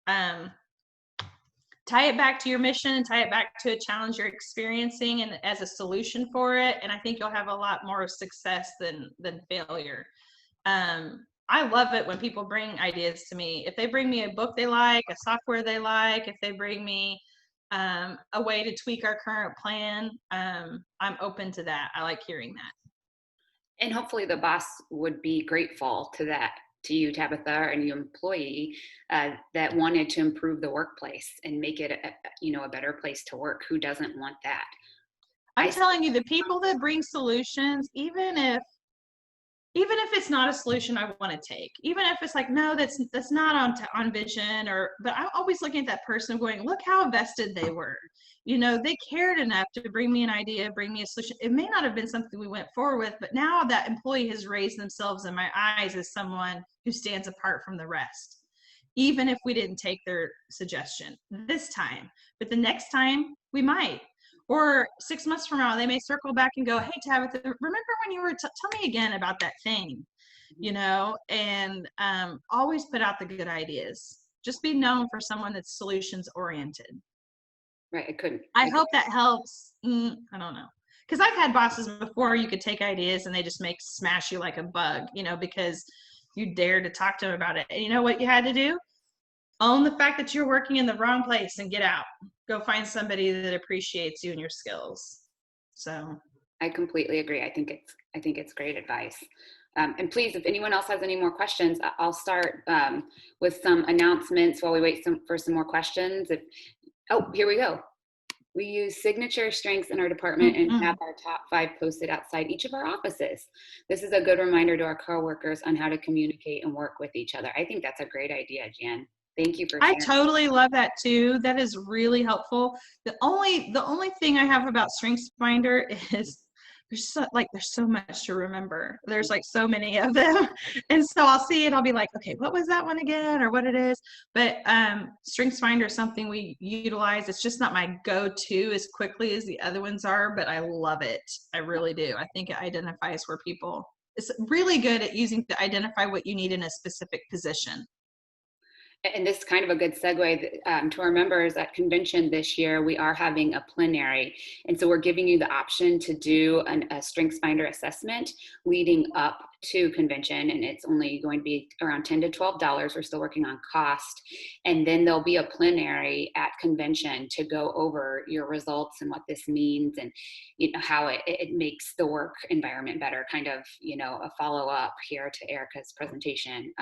Tie it back to your mission and tie it back to a challenge you're experiencing and as a solution for it. And I think you'll have a lot more success than failure. I love it when people bring ideas to me. If they bring me a book they like, a software they like, if they bring me a way to tweak our current plan, I'm open to that. I like hearing that. And hopefully the boss would be grateful to that, to you, Tabitha, and your employee that wanted to improve the workplace and make it a better place to work. Who doesn't want that? I'm telling you, the people that bring solutions, even if it's not a solution I want to take, even if it's like, no, that's not on vision, but I'm always looking at that person going, look how invested they were. They cared enough to bring me an idea, bring me a solution. It may not have been something we went forward with, but now that employee has raised themselves in my eyes as someone who stands apart from the rest, even if we didn't take their suggestion this time, but the next time we might. Or 6 months from now, they may circle back and go, hey, Tabitha, remember when you were, tell me again about that thing, and always put out the good ideas. Just be known for someone that's solutions oriented. Right, I hope that helps. I don't know. Because I've had bosses before, you could take ideas and they just smash you like a bug, because you dared to talk to them about it. And you know what you had to do? Own the fact that you're working in the wrong place and get out. Go find somebody that appreciates you and your skills. So I completely agree. I think it's great advice. And please, if anyone else has any more questions, I'll start with some announcements while we wait for some more questions. Here we go. We use signature strengths in our department and have our top 5 posted outside each of our offices. This is a good reminder to our coworkers on how to communicate and work with each other. I think that's a great idea, Jan. Thank you for sharing. I totally love that too. That is really helpful. The only thing I have about StrengthsFinder is there's so much to remember. There's so many of them. And so I'll see it. I'll be like, okay, what was that one again, or what it is? But StrengthsFinder is something we utilize. It's just not my go-to as quickly as the other ones are, but I love it. I really do. I think it identifies where people, it's really good at using to identify what you need in a specific position. And this is kind of a good segue to our members at convention this year. We are having a plenary. And so we're giving you the option to do a StrengthsFinder assessment leading up to convention, and it's only going to be around $10 to $12. We're still working on cost. And then there'll be a plenary at convention to go over your results and what this means, and how it makes the work environment better, kind of, a follow-up here to Erica's presentation.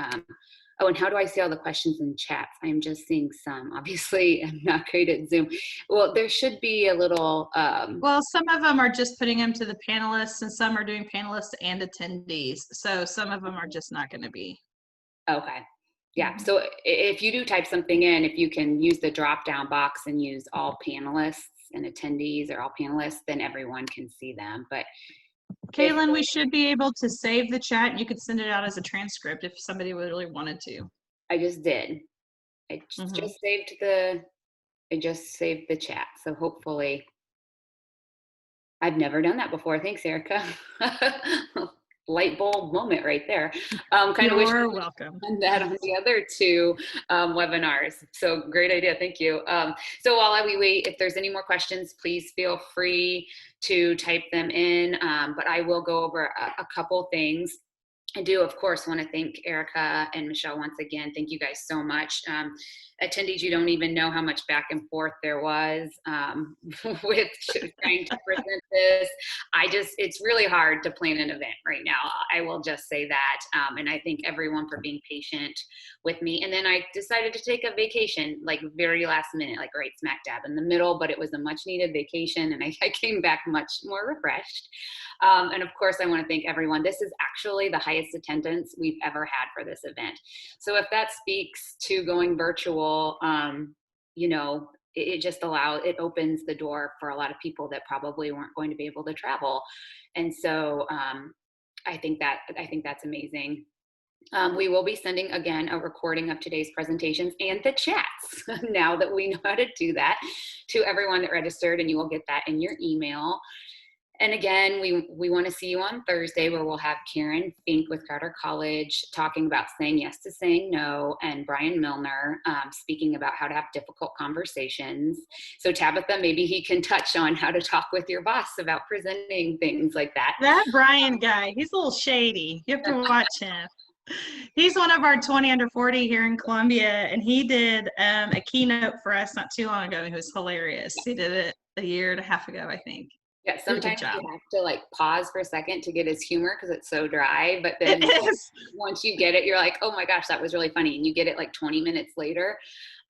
Oh, and how do I see all the questions in chats? I'm just seeing some. Obviously, I'm not great at Zoom. Well, there should be a little. Well, some of them are just putting them to the panelists, and some are doing panelists and attendees. So some of them are just not going to be. Okay. Yeah. So if you do type something in, if you can use the drop-down box and use all panelists and attendees, or all panelists, then everyone can see them. But Caitlin, we should be able to save the chat, and you could send it out as a transcript if somebody really wanted to. I just did. I just saved the chat. So hopefully, I've never done that before. Thanks, Erica. Light bulb moment right there. You're welcome. And that on the other two webinars. So great idea. Thank you. So while we wait, if there's any more questions, please feel free to type them in. But I will go over a couple things. I do, of course, want to thank Erica and Michele once again. Thank you guys so much. Attendees, you don't even know how much back and forth there was with trying to present this. It's really hard to plan an event right now. I will just say that. And I thank everyone for being patient with me. And then I decided to take a vacation, like very last minute, like right smack dab in the middle, but it was a much needed vacation, and I came back much more refreshed. And of course, I want to thank everyone. This is actually the highest attendance we've ever had for this event. So if that speaks to going virtual, it just it opens the door for a lot of people that probably weren't going to be able to travel. And so I think that's amazing. We will be sending, again, a recording of today's presentations and the chats, now that we know how to do that, to everyone that registered, and you will get that in your email. And again, we want to see you on Thursday, where we'll have Karen Fink with Carter College talking about saying yes to saying no, and Brian Milner speaking about how to have difficult conversations. So Tabitha, maybe he can touch on how to talk with your boss about presenting things like that. That Brian guy, he's a little shady. You have to watch him. He's one of our 20 under 40 here in Columbia, and he did a keynote for us not too long ago. It was hilarious. He did it a year and a half ago, I think. Yeah, sometimes you have to pause for a second to get his humor, because it's so dry, but then once you get it, you're like, oh my gosh, that was really funny. And you get it 20 minutes later.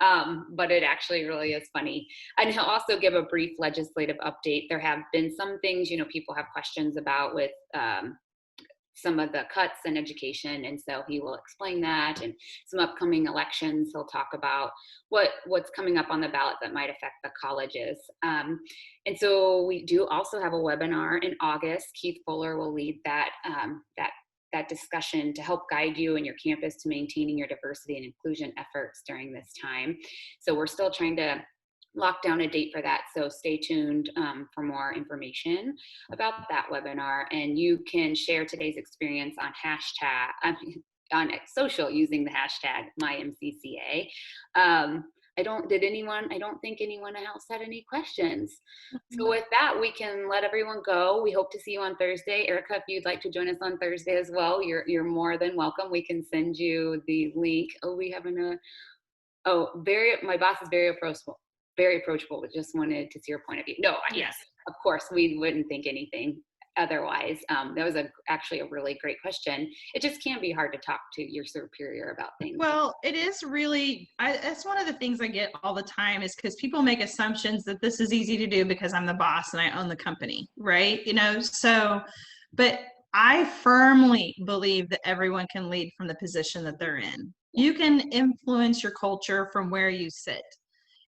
But it actually really is funny. And he'll also give a brief legislative update. There have been some things, people have questions about with some of the cuts in education, and so he will explain that, and some upcoming elections. He'll talk about what's coming up on the ballot that might affect the colleges. And so we do also have a webinar in August. Keith Fuller will lead that discussion to help guide you and your campus to maintaining your diversity and inclusion efforts during this time. So we're still trying to lock down a date for that. So stay tuned for more information about that webinar. And you can share today's experience on on social using the hashtag MyMCCA. I don't think anyone else had any questions. So with that, we can let everyone go. We hope to see you on Thursday. Erica, if you'd like to join us on Thursday as well, you're more than welcome. We can send you the link. My boss is very approachable. Very approachable, but just wanted to see your point of view. No, yes, of course, we wouldn't think anything otherwise. That was actually a really great question. It just can be hard to talk to your superior about things. Well, it is really, that's one of the things I get all the time, is because people make assumptions that this is easy to do because I'm the boss and I own the company, right? But I firmly believe that everyone can lead from the position that they're in. You can influence your culture from where you sit.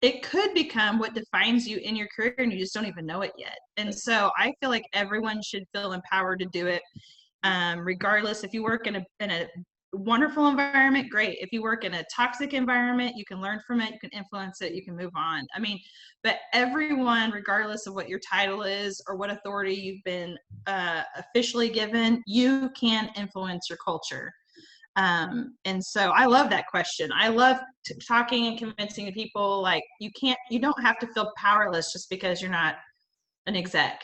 It could become what defines you in your career, and you just don't even know it yet. And so I feel like everyone should feel empowered to do it, regardless. If you work in a wonderful environment, great. If you work in a toxic environment, you can learn from it, you can influence it, you can move on. But everyone, regardless of what your title is or what authority you've been officially given, you can influence your culture. And so I love that question. I love talking and convincing people, you don't have to feel powerless just because you're not an exec.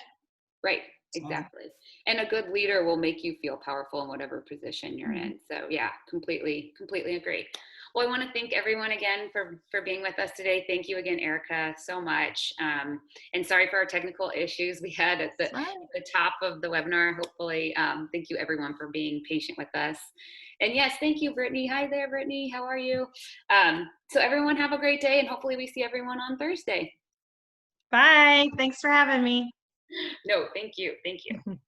Right. Exactly. And a good leader will make you feel powerful in whatever position you're in. So yeah, completely agree. Well, I want to thank everyone again for being with us today. Thank you again, Erica, so much. And sorry for our technical issues we had at the top of the webinar. Hopefully, thank you everyone for being patient with us. And yes, thank you, Brittany. Hi there, Brittany. How are you? So everyone have a great day, and hopefully we see everyone on Thursday. Bye. Thanks for having me. No, thank you. Thank you.